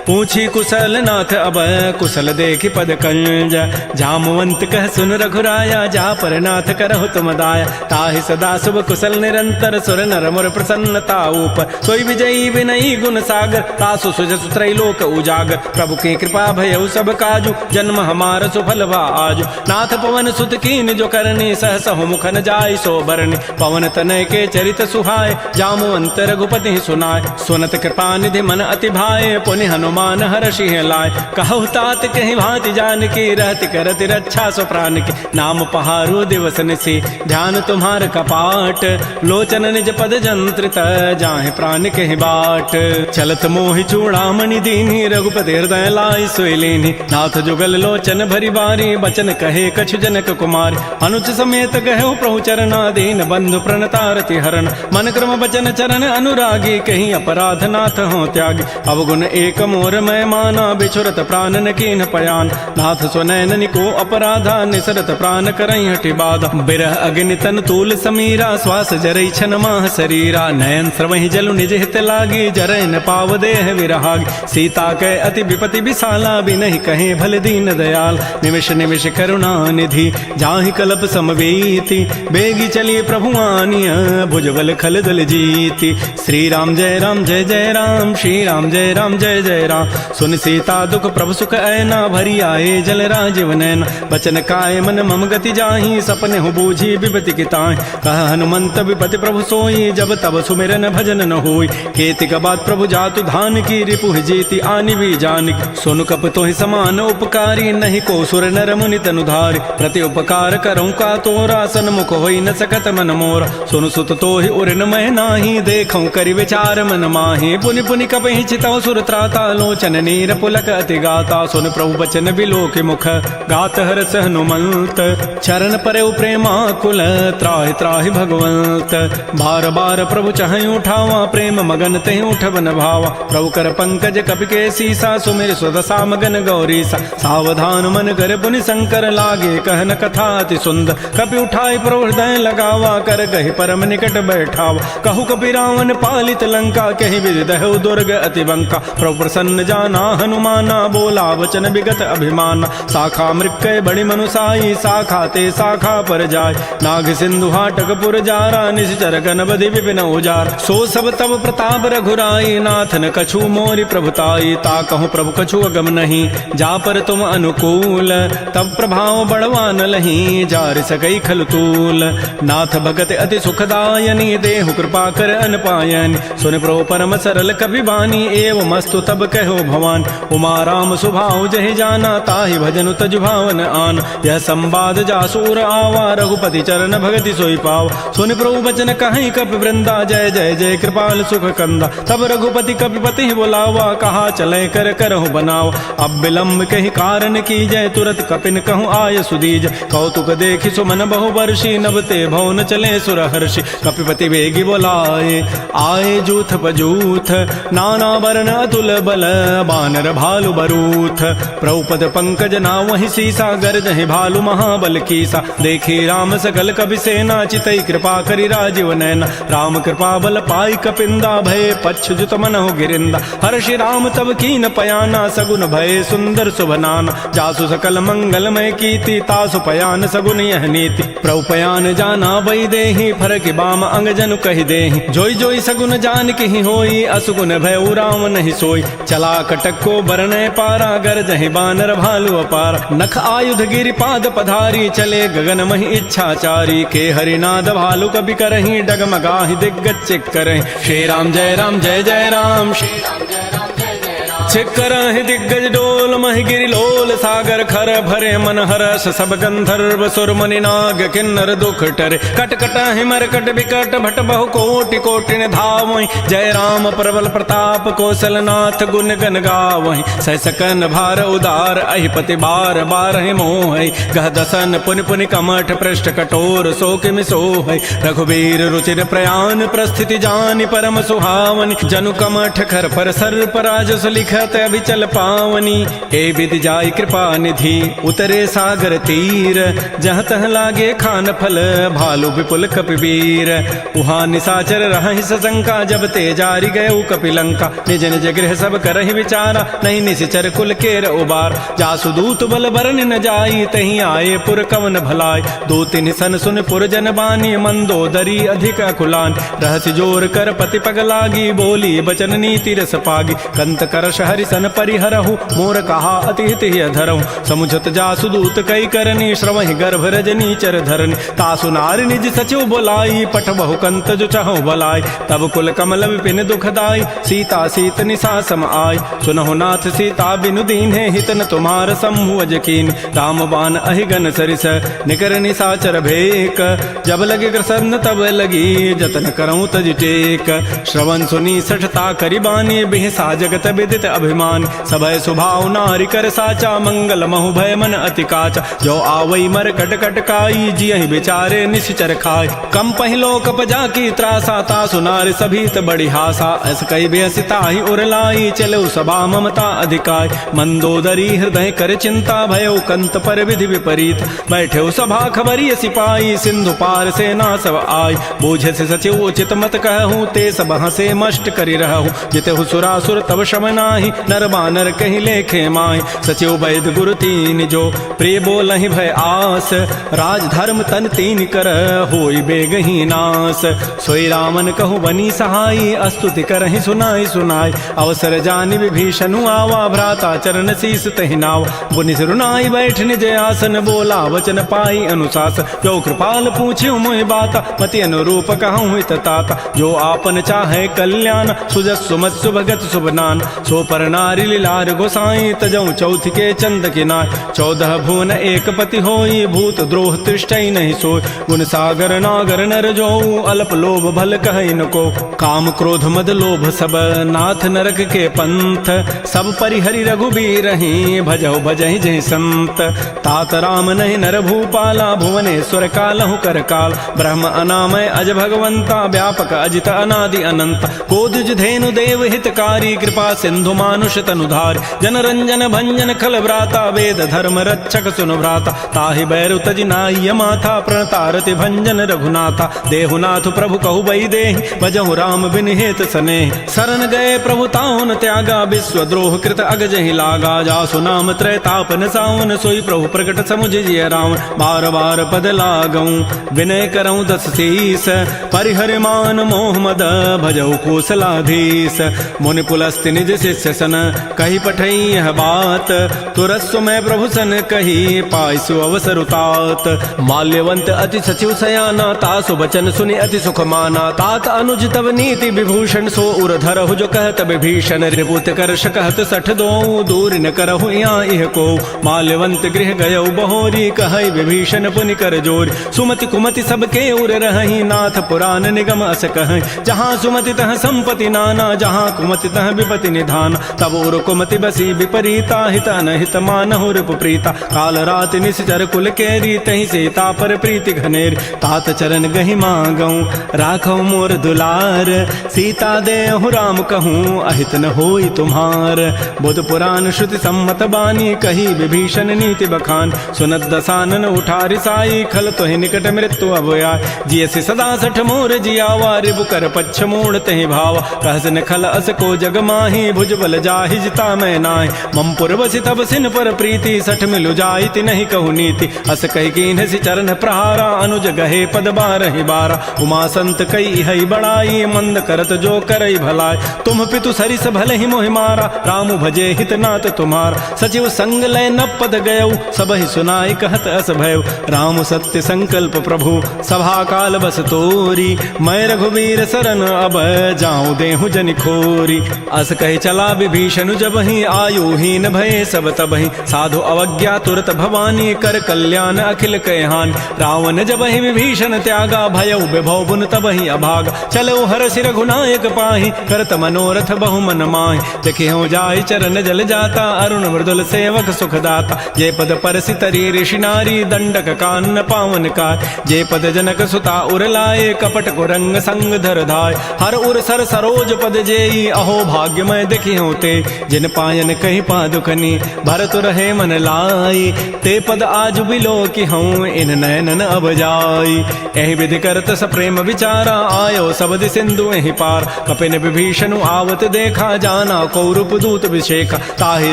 पूछी कुशल नाथ अब कुशल देखी पद कंज। जामवंत कह सुन रघुराया, जा पर नाथ करहु तुम दाया। ताहि सदा शुभ कुशल निरंतर, सुर नर मुर प्रसन्नता ऊपर। सोई विजयी विनयी गुण सागर, तासु सुजसु त्रैलोक उजागर। प्रभु की कृपा भयउ सब काजू, जन्म हमार सुफल भा आजु। नाथ पवन सुत कीन जो करनी, सहसहु मुखन जाय सो बरनी। पवन तनय के चरित सुहाय, जामवंत रघुपति सुनाय। सुनत कृपा निधि मन अति भाए, पुनि हनुमान हर्षि लाय। कहु तात कहीं भांति जानकी, रहति करति रक्षा सो प्राण की। नाम पहारो दिवस निसी, ध्यान तुम्हार कपाट। लोचन निज पद जंत्रित, जाहि प्राण कहि बाट। चलत मोहि चूड़ामणि दीनी, रघुपति हृदय लाय सोई लीनी। नाथ जुगल लोचन भरी बारी, बचन कहे कछु जनक कुमार। अनुच समेत गहु प्रभु चरणा, दीन बंधु प्रणतारति हरण। मन क्रम बचन चरण अनुरागी, कहीं अपराध नाथ हो त्यागी। अवगुण एक मोर मैं माना, बिछुरत प्राण न कीन पयान। नाथ सुनैन निको अपराधा, निसरत प्राण करई हटि बाधा। बिरह अग्नि तन तूल समीरा, श्वास जरई छन माह शरीरा। नयन स्रवहि जलु निज हित लागी, जरय न पाव देह विरहागी। सीता कै अति विपति विशाला, बिनहि कहे भल दीन दयाल। निमिष निमिष करुणा निधि, जाहि कल्प समवेति। बेगी चलिए प्रभु आनिया, भुजबल खल दल जीति। श्री राम जय राम जय जय राम, श्री राम जय राम जय जय राम। सुन सीता दुख प्रभु सुख ऐना, भरी आए जल राजीव नैना। बचन काय मन मम गति जाहि, सपने हो बूझी विपति की ताहि। कह हनुमंत विपति प्रभु सोई, जब तब सुमिरन भजन न होई। केतिक बाद प्रभु जातु धान की, रिपुह जीति आनि भी जानिक। सुन कप तोहि समान उपकारी, नहीं को सुर नर मुनि तनुधारि। प्रति उपकार करऊँ का तोरा, सन्मुख होई न सकत मन मोरा। सुन सुत तोहि उरन मैं नाही, देखऊँ करि विचार मन माहि। पुनि पुनि कपहि चितौ सुर त्राता, लोचन नीर पुलक अति गाता। सुन प्रभु बचन बिलोक मुख, गात हरस हनुमंत। चरण परउ प्रेमाकुल, त्राहि त्राहि भगवंत। बार बार प्रभु चहई उठावा, प्रेम मगन तेहि उठबन भावा। प्रभु कर पंकज कपि के सीसा, सुमिर सुदशा मगन गौरीसा। सावधान मन कर पुनि शंकर, लागे कहन कथा अति सुंदर। कपि उठाई प्रभु हृदय लगावा, कर गहि परम निकट बैठावा। कहु कपि रावण पालित लंका, कहि विधि दहु दुर्ग अति बंका। प्रभु प्रसन्न जाना हनुमाना, बोला वचन विगत अभिमाना। शाखा मृक्कय बड़ी मनुसाई, शाखा ते शाखा पर जाय। नाग सिंधु हाटक पुर जारा, निश्चर गण बधि विपिन उजार। सो सब तब प्रताप रघुराई, नाथ न कछु मोरि प्रभुताई। ता कहूँ प्रभु कछु अगम नहीं, जा पर तुम अनुकूल। तब प्रभाव बड़वान लही, जार सकई खल तूल। नाथ भगत अति सुखदायनी, देहु कृपा कर अनपायनी। सुन प्रभु परम सरल कवि बानी, एवं मस्तु तब कहो भवान। उमा राम सुभाव जहि जाना, ताहि भजनु तजु भावन आन। यह संवाद जासूर आवा, रघुपति चरण भगति सोई पाव। सुन प्रभु बचन कहीं कपि वृंदा, जय जय जय कृपाल सुख कंदा। तब रघुपति कपिपति बुलावा, कहा चले कर करहु बनाव। अब विलंब कहि कारण की जय, तुरत कपिन कहूँ आय सुदीज। कौतुक देखि सुमन बहु वर्षी, नभते भवन चले सुर हर्षि। कपिपति वेगी बोलाए, आए जूथ बजूथ। नाना वर्ण अतुल बल, बानर भालु बरूथ। प्रभुपद पंकज नावहि सीसा, गरजहि भालु महाबल कीसा। देखी राम सकल कपि सेना, चितई कृपा करि राजीव नैना। राम कृपा बल पाई कपिंदा, भय पच्छ जुत मनहु गिरिंदा। हर्षि राम तब कीन पयाना, सगुन भय सुंदर सुभनाना। जासु सकल मंगलमय कीर्ति, तासु पयान सगुन यह नीति। प्रभु पयान जाना बई देहि, फरकि बाम अंग जनु कहि देहि। जोई जोई सगुन जान की होई, असुगुन भय राम नहीं सोई। चला कटक को बरनय पारा, गरजहि बानर भालु अपार। नख आयुध गिरि पाद पधारी, चले गगन महि इच्छाचारी। के हरिनाद भालु कपि करहि, डगमगाहि दिग्गज चिक करहि। श्री राम जय राम जय जय राम, श्री राम जय राम जय जय राम। छिक्कर दिग्गज डोल महि गिरि लोल, सागर खर भरे मन हरस। सब गंधर्व सुर मुनि नाग, किन्नर दुख टरे। कट कट हिमर कट विकट, भट बहु कोटि कोटि धावहि। जय राम प्रबल प्रताप, कौशलनाथ गुण गन गावहि। सहसकन भार उदार, अहिपति बार बारहि मोहि। गह दसन पुनि पुनि कमठ, पृष्ठ कठोर सो किमि सोहि। रघुबीर रुचिर प्रयाण, प्रस्थिति जानि परम सुहावनि। जनु कमठ खर पर सर्प राजस लिख, चलत अभिचल पावनी, ए विधि जाय कृपा निधि उतरे सागर तीर। जहाँ तह लागे खान फल भालू विपुल कपिवीर, उहाँ निशाचर रहि सशंका, जब ते जारी गयऊ कपिलंका। निज निज गृह सब करहि विचारा, नहीं निशिचर कुल केर उबार। जासु दूत बल बरन न जाई, तहीं आए पुर कवन भलाई। दो तिन सन सुन पुर जन बानी, मंदोदरी अधिक अकुलान। रहस्य जोर कर पति पग लागी, बोली बचन नीति रस पागी। कंत करश हरि सन परिहरहु, मोर कहा अति हित धरहु। समुझत जासु दूत कई करनी, श्रवहि गर्भ रजनी चर धरनी। तासु नारी निज सचिव बोलाई, पठ बहु कंत जो चहु बलाई। तब कुल कमल विपिन दुखदाई, सीता सीत निशा सम आई। सुनहु नाथ सीता बिनु दीन्हे, हितन तुम्हार शंभु अजकीन। राम बाण अहिगन सरिस, निकर निशाचर भेक। जब लगे ग्रसन तब लगी, जतन करऊं तज टेक। श्रवण सुनी सठता करिबानी, बिहसा जगत विदित अभिमान। सभय सुभाव नारी कर साचा, मंगल महु भय मन अति काचा। जो आवई मर कट कट काई, जियहि बेचारे निश्चर खाय। कम पहिलो कप जाकी त्रासा, तासु नारी सभीत बड़ी हासा। अस कई बेहसिता ही उरलाई, चलो सभा ममता अधिकाय। मंदोदरी हृदय कर चिंता, भयो कंत पर विधि विपरीत। बैठे सभा खबरी सिपाही, सिंधु पार सेना सब आई। बूझे से सचिव उचित मत कहूँ, ते सब हंसे मष्ट करि रहूँ। जितहु सुरासुर तब शम नाही, नर बानर कहि लेखे माय। सचिव वैद गुरु तीन जो, प्रिय बोलहि भय आस। राज धर्म तन तीन कर, होई बेगहि नास। सोई रामन कहु बनी सहाई, अस्तुति करहि सुनाई सुनाई। अवसर जानि विभीषणु आवा, भ्राता चरण शीस तहि नावा। पुनि सिरुनाई बैठ निज आसन, बोला वचन पाई अनुशास। जो कृपाल पूछ्यु मोहि बाता, मति अनुरूप कहूँ हित ताता। जो आपन चाहे कल्याण, सुजस सुमत सुभगत सुभनान। सो पर नारी लीलार गोसाई, तजऊ चौथ के चंद किनाय। 14 भुवन एक पति होई, भूत द्रोह तृष्टै नहीं सोय। गुण सागर नागर नर जोऊ, अल्प लोभ भल कहै न को। काम क्रोध मद लोभ सब, नाथ नरक के पंथ। सब परिहरि रघुबीर ही, भजहु भजहि जहि संत। तात राम नहीं नर भूपाला, भुवनेश्वर कालहु कर काल। ब्रह्म अनामय अज भगवंता, व्यापक अजित अनादि अनंत। कोदिज धेनु देव हितकारी, कृपा सिंधु मानुष तनुधार। जन रंजन भंजन खल व्राता, वेद धर्म रक्षक सुनु भ्राता। ताहि बैरु तजि नाह्य माथा, प्रणतारति भंजन रघुनाथा। देहुनाथ प्रभु कहु बई देहि, भजहु राम बिन हेत स्नेह। शरण गए प्रभु ताहुन त्यागा, विश्व द्रोह कृत अगजहि लागा। जासु नाम त्रैतापन सावन, सोई प्रभु प्रकट समुझ जिय रावण। बार बार पद लागऊं, विनय करऊं दस शीस। परिहर मान मोह मद, भजहु कौशलाधीश। मुनि पुलस्त्य निज शिष्य सन, कही पठई यह बात। तुरस्व मैं प्रभु सन कही, पाइसु अवसर उतात। माल्यवंत अति सचिव सयाना, तासु बचन सुनि अति सुख माना। तात अनुज तब नीति विभूषण, सो उर धरहु जो कहत विभीषण। रिपुत करश कहत सठ दोऊ, दूर न करहु यहाँ इह को। माल्यवंत गृह गयऊ बहोरी, कहै विभीषण पुनि कर जोरी। सुमति कुमति सबके उर रहहि, नाथ पुराण निगम अस कहै। जहाँ सुमति तह संपत्ति नाना, जहाँ कुमति तह विपति निधान। तब उर कुमति बसी विपरीता, हित अनहित मानहु रिपु प्रीता। काल रात निश्चर कुल केरी, तहि सीता पर प्रीति घनेरी। तात चरण गहि मांगऊं, राखौ मोर दुलार। सीता देहु राम कहूँ, अहित न होई तुम्हार। बुध पुराण श्रुति सम्मत बानी, कही विभीषण नीति बखान। सुनत दसानन उठारि साई, खल तोहि निकट मृत्यु अब आय। जियसि सदा सठ मोर जियावा, रिपु कर पच्छ मोड़ तहि भावा। कहस न खल अस को जग माही, भुज बल जाहि जिता मैं नाहि। मम पुर बसि तब सिन पर प्रीति, सठ मिलु जाइति नहीं कहु नीति। अस कहि कीन्हसि चरण प्रहारा, अनुज गहे पद बारहि बारा। उमा संत कई हई बड़ाई, मंद करत जो करई भलाई। तुम पितु सरिस भले मोहि मारा, राम भजे हित नाथ तुम्हारा। सचिव संग लय न पद गयऊ, सबहि सुनाई कहत अस भयऊ। राम सत्य संकल्प प्रभु, सभा काल बस तोरी। मैं रघुवीर शरण अब, जाऊं देहु जनि खोरी। अस कहि चला विभीषण जबहि, आयुहीन भये सब तबहि। साधु अवज्ञा तुरत भवानी, कर कल्याण अखिल कहान। रावण जबहि विभीषण त्यागा, भयउ विभव पुन तबहि अभागा। चलो हरषि रघुनायक पाहि, करत मनोरथ बहु मन माहि। देखिहु जाहि चरण जल जाता, अरुण मृदुल सेवक सुखदाता। जे पद परसि तरी ऋषि नारी, दंडक कानन पावन काय। जे पद जनक सुता उर लाए, कपट कुरंग संग धर धाय। हर उर सर सरोज पद जेई, अहो भाग्यमय देखिहु होते जिन पायन कही पादुकनी भरत रहे मन लाई ते पद आज बिलो की हूँ इन नैनन अब जाई एहि विधि करत सप्रेम विचारा आयो सबद सिंधु एहि पार कपिन विभीषण आवत देखा जाना कौरूप दूत विशेखा ताहि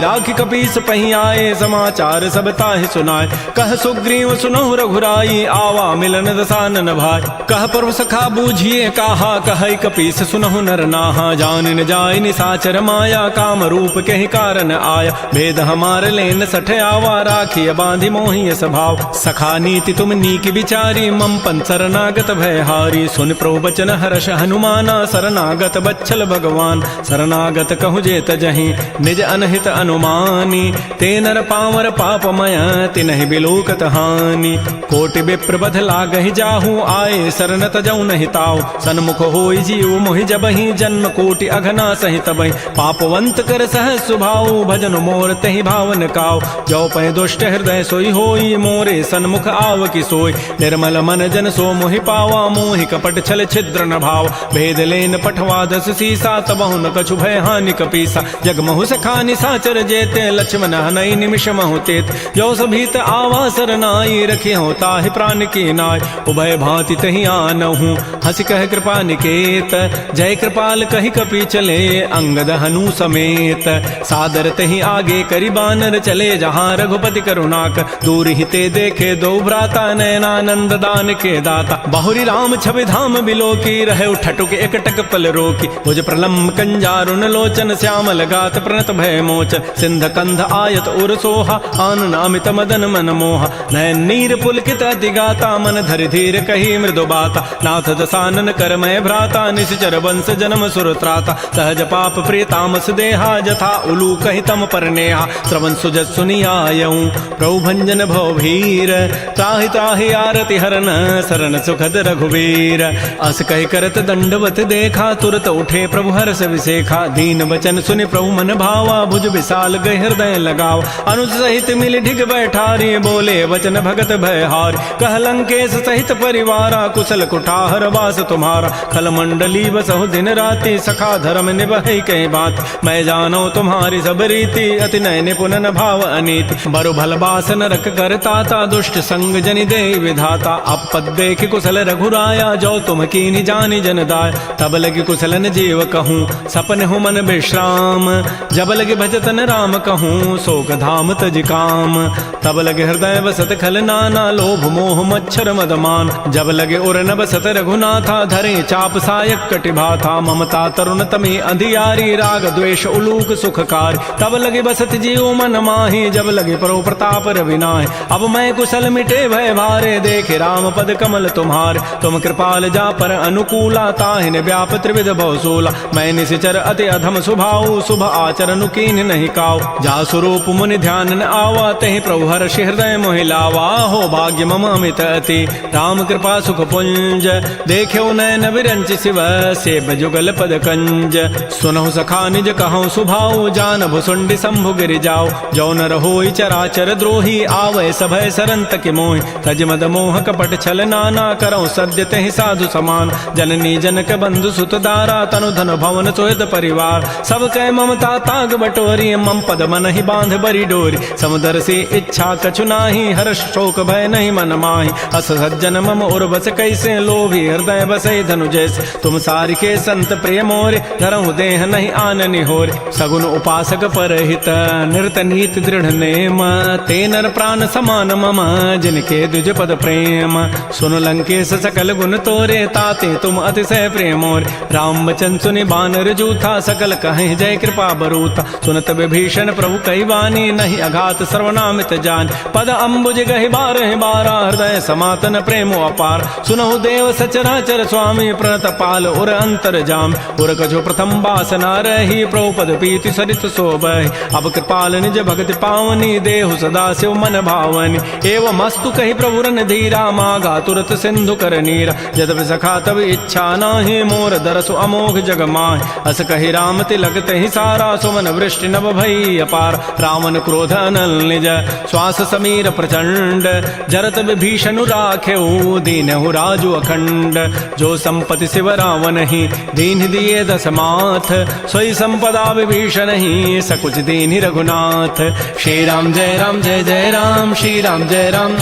राखी कपीस पही आए समाचार सब ताहि सुनाए कह सुग्रीव सुनहु रघुराई आवा मिलन दसानन भाई कह प्रभु सखा बूझिए कहा कह कपीस सुनहु नर नाहा जान न जाय निसाचर माया काम रूप के ही कारण आया भेद हमार लेन सठ आवा राखी बांधि मोहि स्वभाव सखा नीति तुम नीक विचारी मम पन शरणागत भयहारी सुन प्रभु बचन हर्ष हनुमाना शरणागत बच्छल भगवान शरणागत कहु जेत जहीं निज अनहित अनुमानी ते नर पावर पापमय तिनहि बिलोकत हानि कोटि विप्र बध लागहि जाहू आए शरण तजौ नहीं ताऊ सन्मुख होई जीव मोहि जबहि जन्म कोटि अघना सहित बहि पापवंत कर सह सुभाऊ भजन मोर तहि भावन काऊ जो पै दुष्ट हृदय सोई होई मोरे सन्मुख आव की सोई निर्मल मन जन सो मोहि पावा मोहि कपट छल छिद्र न भाव भेद लेन पठवा दस सीसा तबहु न कछु भय हानि कपीसा जगमहु सखा निसाचर जेते लक्ष्मण हनई निमिष महु तेत जो सभीत आवा सरनाई रखे हो ताहि प्राण की नाय उभय भांति तहि आनहु हंस कह कृपा निकेत जय कृपाल कहि कपि चले अंगद हनु समेत सादर तहि आगे करि बानर चले जहाँ रघुपति करुणाक दूर हिते देखे दो भ्राता नयनानंद दान के दाता बहुरी राम छवि धाम बिलो की रहे ठटुक एकटक पल रोकी भुज प्रलम्ब कंजारुन लोचन श्यामल गात प्रणत भय मोचन सिंध कंध आयत उर सोहा आनन अमित मदन मन मोहा नयन नीर पुलकित दिगाता मन धरि धीर कही मृदु बाता नाथ दसानन कर मैं भ्राता निश्चर वंश जन्म सुर त्राता सहज पाप प्रिय तामस देहा जथा उलू कहि तम पर नेहा श्रवण सुजत सुनियायऊं प्रभु भंजन भव भीर त्राहि त्राहि आरति हरन शरण सुखद रघुवीर अस कहि करत दंडवत देखा तुरत उठे प्रभु हर्ष विसेखा दीन वचन सुनि प्रभु मन भावा भुज विशाल गहि हृदय लगाव अनुज सहित मिल ढिग बैठारी बोले वचन भगत भयहार कह लंकेश सहित परिवारा कुशल कुठार वास तुम्हारा खल मंडली बसहु दिन राति सखा धर्म निभहि कई बात मैं जानो तुम्हारी सब रीति अति नय निपुण न भाव अनीति बरु भल बास नरक करताता दुष्ट संग जनि दे विधाता अपद देख कुशल रघुराया जो तुम कीनि जानि जन दाय तब लगी कुशलन जीव कहूँ सपन हो मन विश्राम जब लगे भजतन राम कहूँ शोक धाम तज काम तब लगे हृदय बसत खल नाना लोभ मोह मच्छर मदमान जब लगे उर न बसत रघुनाथा धरे चाप सायक कटिभा था ममता तरुण तमी अंधियारी राग द्वेष उलूक सुखकार तब लगे बसत जीव मन माही जब लगे परो प्रताप रविनाय अब मैं कुशल मिटे भय भारे देखे राम पद कमल तुम्हार तुम कृपाल जा पर अनुकूला ताहिन व्याप त्रिविध भवसूला मैं निशिचर अति अधम स्वभाव शुभ आचरण कीन नहीं काव जा स्वरूप मुनि ध्यान न आवा तहि प्रभु हर्षि हृदय मोहि लावा हो भाग्य मम अमित अति राम कृपा सुख पुंज देख्यो नयन विरंच शिव सेब जुगल पद कंज सुनहु सखा निज कहूँ सुभाव जान भुसुंडि शंभु गिरि जाओ जो न रहोई चराचर द्रोही आवै सभय सरंत के मोहि तज मद मोह कपट छल नाना करौ सद्य तहि साधु समान जननी जनक बंधु सुत दारा तनु धन भवन सोहद परिवार सब कै ममता ताग बटोरी मम पद मन ही बांध बरी डोरी समुदर से इच्छा कछु नाही हर्ष शोक भय नहीं मन माही अस सज्जन मम उर्वस कैसे लोभी हृदय बसई धनु जैसे तुम सारिके संत प्रिय मोरे धरहु देह नहीं आननि होरे सगुन उपासक परहित निरत नीत दृढ़ नेम ते नर प्राण समान मम जिनके द्विज पद प्रेम सुन लंकेश सकल गुण तोरे ताते तुम अतिशय प्रेम मोरे राम वचन सुनि बानर जूथा सकल कहे जय कृपा बरूता सुनत विभीषण प्रभु कई वाणी नहीं अघात सर्वनामित जान पद अम्बुज गहि बारह बारा हृदय समातन प्रेमो अपार सुनहु देव सचराचर स्वामी प्रणत पाल उर अंतर जाम उर कछो प्रथम वासना रही प्रभु पद पीति सरित शोभहि अब कृपाल निज भगति पावनी देहु सदा शिव मन भावनी एवं मस्तु कहि प्रभु रन धीरा मागा तुरत सिंधु कर नीरा यद्यपि सखा तब इच्छा नाही मोर दरसु अमोघ जग माहि अस कहि राम तिलक तहि सारा सुमन वृष्टि नभ भई अपार रावण क्रोध अनल निज श्वास समीर प्रचंड जरत विभीषण राखेऊ दीनहु राजु अखंड जो संपति शिव रावण ही दीन दिए दस माथ सोई संपत्ति आपदा विभीषण ही सकुच दीनि रघुनाथ। श्री राम जय राम श्री राम जय राम।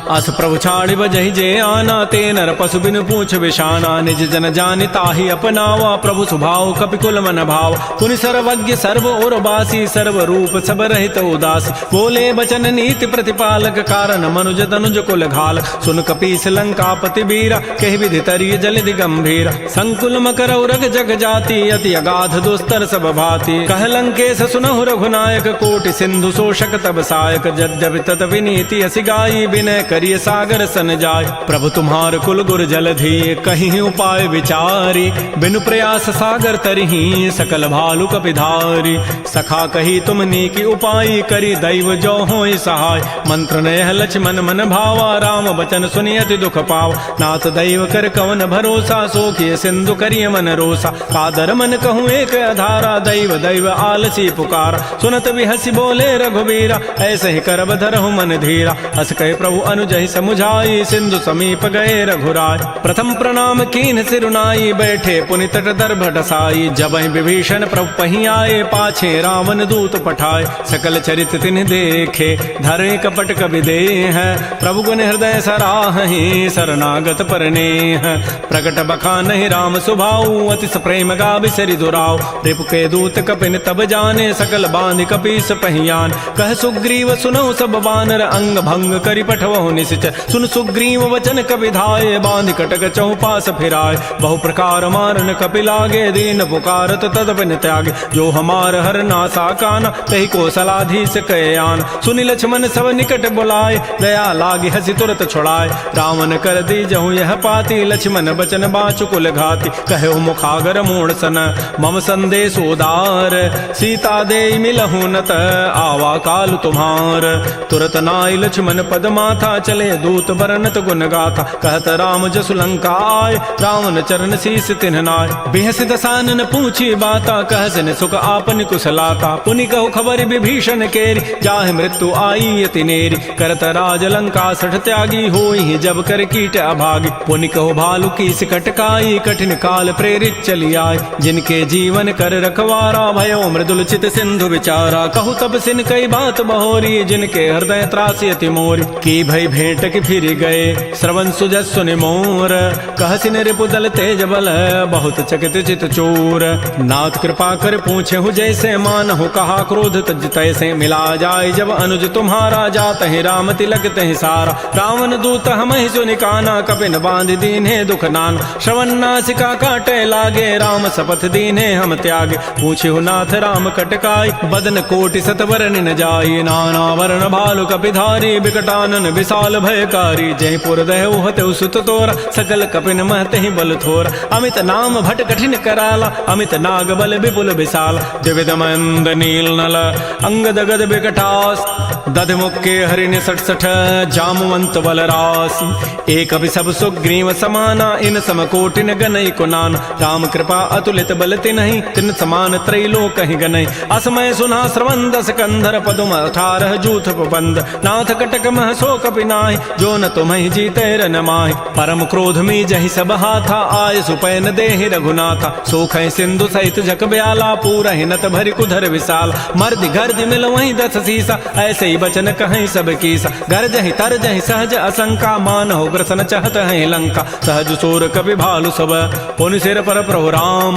अस प्रभु छाड़ि बजहि जे आना, ते नर पशु बिनु पूछ विशाना। निज जन जानि ताहि अपनावा, प्रभु स्वभाव कपिकुल मन भाव। पुनि सर्वज्ञ सर्व उर्वासी, सर्व रूप सब रहित उदासी। बोले बचन नीति प्रतिपालक, कारण मनुज तनुज कुल घाल। सुन कपीस लंकापति बीरा, कहि विधि तरिय जलधि गंभीर। संकुल मकर उरग जग जाति, अति अगाध दुस्तर सब भाति। कह लंकेश सुनहु रघुनायक, कोटि सिंधु शोषक तब सायक। यद्यपि तदपि नीति असि गाई, विनय करिय सागर सन जाय। प्रभु तुम्हार कुल गुर जलधि, कहीं उपाय विचारी। बिनु प्रयास सागर तरही, सकल भालु कपिधारी। सखा कही तुम नीकी उपाय, करी दैव जो होई सहाय। मंत्र नयह लक्ष्मण मन भावा, राम बचन सुनि अति दुख पाव। नाथ दैव कर कवन भरोसा, सोखिय सिंधु करिय मन रोसा। कादर मन कहूँ एक आधारा, दैव दैव आलसी पुकारा। सुनत भी हंसी बोले रघुबीरा, ऐसे ही करब धरहु मन धीरा। हस कहे प्रभु अनुजहि समुझाई, सिंधु समीप गए रघुराय। प्रथम प्रणाम कीन सिरुनाई, बैठे पुनि तट दर्भ ढसाई। जबहि विभीषण प्रभु पहीं आए, पाछे रावण दूत पठाए। सकल चरित तिन्हि देखे, धरे कपट कवि देह। प्रभु गुण हृदय सराहि, शरणागत परनेह। प्रकट बखानहि राम सुभाऊ, अति प्रेम गावि सरि दुराऊ। रिपु के दूत कपिन तब जाने, सकल बांधि कपीस पहियान। कह सुग्रीव सुनहु सब बानर, अंग भंग करि पठवहु निश्चर। सुन सुग्रीव वचन कपि धाये, बांधि कटक चहुपास फिराय। बहु प्रकार मारन कपि लागे, दीन पुकारत तदपिन त्यागे। जो हमार हर नासा काना, तहि कौशलाधीश कहे आन। सुनि लक्ष्मण सब निकट बुलाए, दया लागी हसी तुरत छुड़ाए। रावण कर दी जहु यह पाती, लक्ष्मण बचन बाचु कुल घाती। कहो मुखागर मूढ़ सन, मम संदेश उदार। सीता दे मिलहु नत, आवा काल तुम्हार। तुरत नाई लक्ष्मण पद माथा, चले दूत बरनत गुण गाथा। कहत राम जसु लंका आय, रावण चरण शीस तिन्ह नाय। बिहस दसानन पूछी बाता, कहसन सुख आपन कुशलाता। पुनि कहु खबर विभीषण केरी, जाहि मृत्यु आई अति नेरी। करत राज लंका सठ त्यागी, होई जब कर कीट अभागी। पुनि कहु भालु की कटकाई, कठिन काल प्रेरित चली आय। जिनके जीवन कर रखवारा, भयो मृदुल चित सिंधु विचारा। कहु तब सिन कई बात बहोरी, जिनके हृदय त्रासी अति मोरी। की भई भेंट की फिर गए, श्रवण सुजस सुनि मोर। कहसिन रिपुदल तेज बल, बहुत चकित चित चोर। नाथ कृपा कर पूछे हु जैसे, मानहु कहा क्रोध तज तैसे। मिला जाय जब अनुज तुम्हारा, जात ही राम तिलक तहि सारा। रावण दूत हमहि सुनि काना, कपिन बांध दीन्हे दुख नान। श्रवण नासिका काटे लागे, राम शपथ दीन्हे हम त्यागे। पूछे नाथ राम कटकाई, बदन कोटि सतवर न जाई। नाना वर्ण भालु कपिधारी, विकटानन विशाल भयकारी। जयपुर दहु हतु सुत तोरा, सकल कपिन महते ही बल थोरा। अमित नाम भट कठिन कराला, अमित नाग बल विपुल विशाल। द्विविध मंद नील नल, अंगद गद विकटास। दध मुक्के हरिण सठ सठ, जामवंत बल रासी। एक अभि सब सुग्रीव समाना, इन सम कोटिन गनई कुनान। राम कृपा अतुलित बल तिन्हि, तिन समान त्रैलोक ही गनई। असमय सुना श्रवण दस कंधर, पदुम 18 जूथ बंद। नाथ कटक मह सो कपि नाहि, जो न तुम्हि जीते रन माहि। परम क्रोध में जहि सब हाथा, आय सुपैन देहि रघुनाथा। सोखै सिंधु सहित जग ब्याला, पूरहि नत भरि कुधर विशाल। मर्दि गर्दि मिल वहीं 10 सीसा, ऐसे ही बचन कहीं सब कीसा। गरजहि तरजहि सहज असंका, मानहु ग्रसन चहत है लंका। सहज सोर कपि भालु सब, पुनि सिर पर प्रभु राम।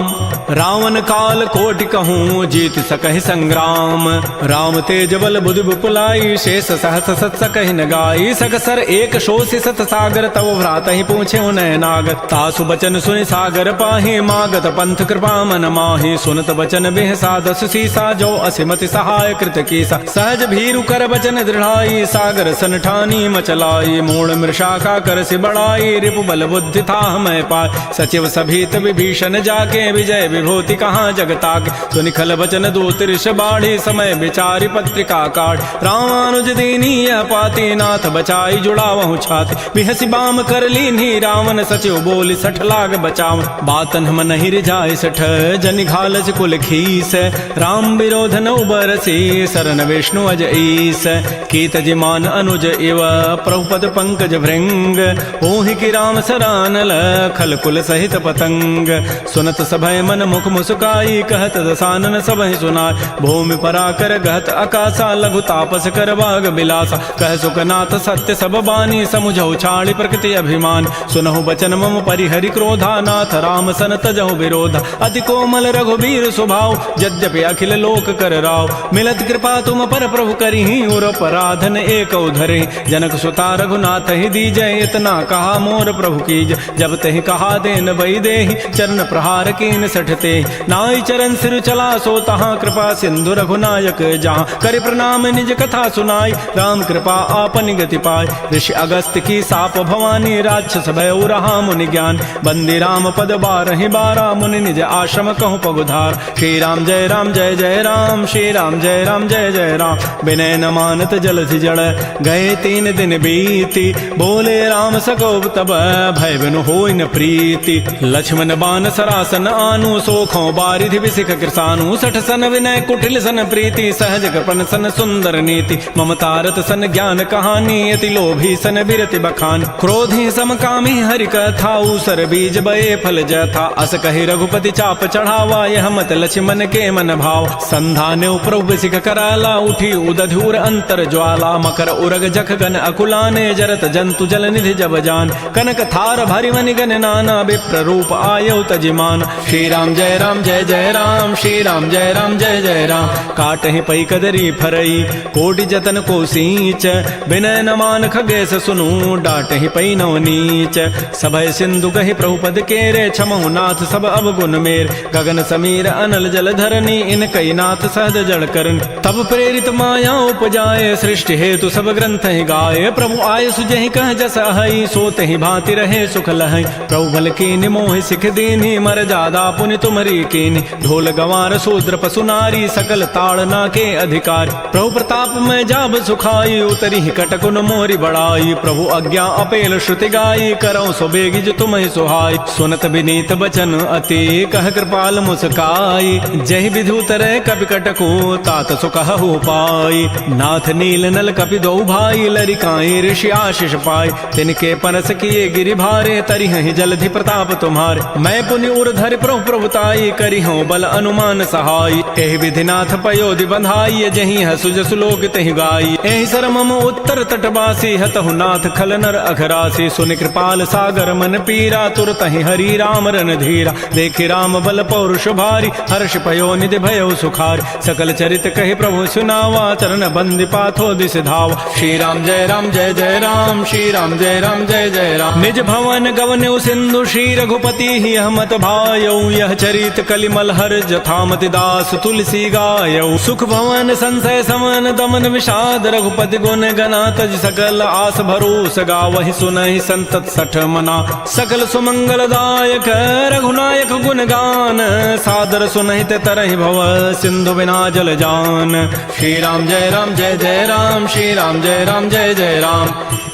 रावण काल कोटि कहूँ, जीत सकहि संग्राम। राम तेज बल बुधि विपुलाई, शेष सहस सत सकहि न गाई। सकसर एक शोषि सत सागर, तव भ्रात ही पूछे उनय नागर। तासु बचन सुनि सागर पाहि, मागत पंथ कृपा मन माहि। सुनत बचन बिहसा 10 सीसा, जो असिमति सहाय कृत कीसा। सहज भीरु कर बचन दृढ़ाई, सागर सन ठानी मचलाई। मूढ़ मृषा का कर सि बढ़ाई, रिपु बल बुद्धि था मैं पाय। सचिव सभीत विभीषण जाके, विजय विभूति कहाँ जगताके। सुनि खल बचन दूत ऋष बाढ़ी, समय विचारि पत्रिका काढ़। रामानुज दीनी यह पाती, नाथ बचन बचाई जुड़ावहु छाति बिहसी बाम कर लीन्ही रावण सचिव बोली सठ लाग बचाव बातन हम नहीं रिझाए सठ जनि घालस कुल खीस राम विरोध न उबरसी शरण विष्णु अज ईस कीत जिमान अनुज इव प्रभुपद पंकज भृंग ओहि की राम सरानल खल कुल सहित पतंग सुनत सभय मन मुख मुस्काई कहत दसानन सबहि सुनाय भूमि पराकर गहत आकाशा लघु तापस कर बाग बिलासा कह सुखनाथ सत्य सब बानी समुझौ छाड़ी प्रकृति अभिमान सुनहु बचन मम परिहरि क्रोधा नाथ राम सन तजहु विरोध अति कोमल रघुबीर स्वभाव यद्यपि अखिल लोक कर राव मिलत कृपा तुम पर प्रभु करिहि उर पराधन एक उधरे जनक सुता रघुनाथ ही दीजय इतना कहा मोर प्रभु कीज जब तहि कहा देन बई देहि चरण प्रहार कीन सठते नाई चरण सिर चला सो तहाँ कृपा सिंधु रघुनायक जहाँ कर प्रणाम निज कथा सुनाई राम कृपा आपन गति पाय ऋषि अगस्त की साप भवानी राक्षस भय रहा मुनि ज्ञान बंदी राम पद बारहि बारा मुनि निज आश्रम कहूँ पगुधार श्री राम जय राम जय जय राम श्री राम जय राम जय जय राम विनय न मानत जलधि जड़ गए 3 दिन बीती बोले राम सकोब तब भय बिनु होई न प्रीति लक्ष्मण बान सरासन आनु सोखों बारिधि विसिख कृसानु सठ सन विनय कुटिल सन प्रीति सहज कृपन सन सुंदर नीति ममतारत सन ज्ञान कहानी अति लोभी सन बिरति बखान क्रोधी समकामी हरि कथा उसर बीज बये फल जथा अस कहि रघुपति चाप चढ़ावा यह मत लक्ष्मण के मन भाव संधाने प्रभु सिख कराला उठी उदधूर अंतर ज्वाला मकर उरग जख गन अकुलाने जरत जंतु जल निधि जब जान कनक थार भारी मनि गन नाना विप्र रूप आयो तजिमान श्री राम जय राम जय जय राम श्री राम जय राम जय जय राम काटहि पई कदरी फरई कोटि जतन को सींच विनय न मान खगेश सुनु डाटहि पई नव नीच सभय सिंधु कहि प्रभुपद केरे क्षमहु नाथ सब अवगुण मेर गगन समीर अनल जल धरनी इन कई नाथ सहज जड़ करन तब प्रेरित माया उपजाए सृष्टि हेतु सब ग्रंथ ही गाये प्रभु आय सुजहि कह जस अहई सोते ही भांति रहे सुख लहई प्रभु भल कीनि मोहि सिख दीन्ही मर जादा पुनि तुमरी कीनि ढोल गंवार शूद्र पशु नारी सकल ताड़ना के अधिकार प्रभु प्रताप में जाब सुखाई उतरी कटकुन मोरी बड़ाई प्रभु आज्ञा अपेल श्रुति गाई करौ सो बेगिज तुम्हि सुहाई सुनत विनीत बचन अति कह कृपाल मुस्काई जहि विधु तरह कपि कटको तात सुकहु पाई नाथ नील नल कपि दो भाई लरिकाई ऋषि आशीष पाई तिनके परस किए गिरि भारे तरिहि जलधि प्रताप तुम्हारे मैं पुनि उर्धरि प्रभु प्रभुताई करिहूँ बल अनुमान सहाय एहि विधिनाथ पयोधि बंधाई जहि हसु जसु लोक तहि गाई एहि सर मम उत्तर तटवासी हतहु नाथ खल नर अघरासी सुनि कृपाल सागर मन पीरा तुरत ही हरि राम रन धीरा देखि राम बल पौरुष भारी हर्ष पयो निधि भयो सुखार सकल चरित कहि प्रभु सुनावा चरण बंदी पाथो दिस धावा श्री राम जय राम जय जय राम श्री राम जय राम जय जय राम निज भवन गवन्यु सिंधु श्री रघुपति ही हमत भायौ यह चरित कलिमल हर जथामति दास तुलसी गायौ सुख भवन संशय समन दमन विषाद रघुपति गुण गना तज सकल आस भरोस गावहि सुनहि संतत सठ मना सकल सुमंगल दायक रघुनायक गुण गान सादर सुनहि ते तरहि भव सिंधु बिना जल जान श्री राम जय राम जय जय राम श्री राम जय राम जय जय राम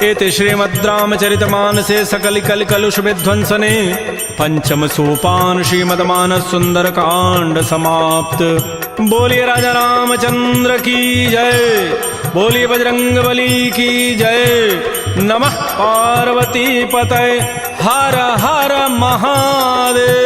एते श्रीमद् रामचरितमानसे सकल कल कलुष विध्वंसने पंचम सोपान श्रीमद्मानस सुंदर कांड समाप्त। बोलिए राजा रामचंद्र की जय, बोलिए बजरंग बली की जय। नमः पार्वती पतये, हर हर महादेव।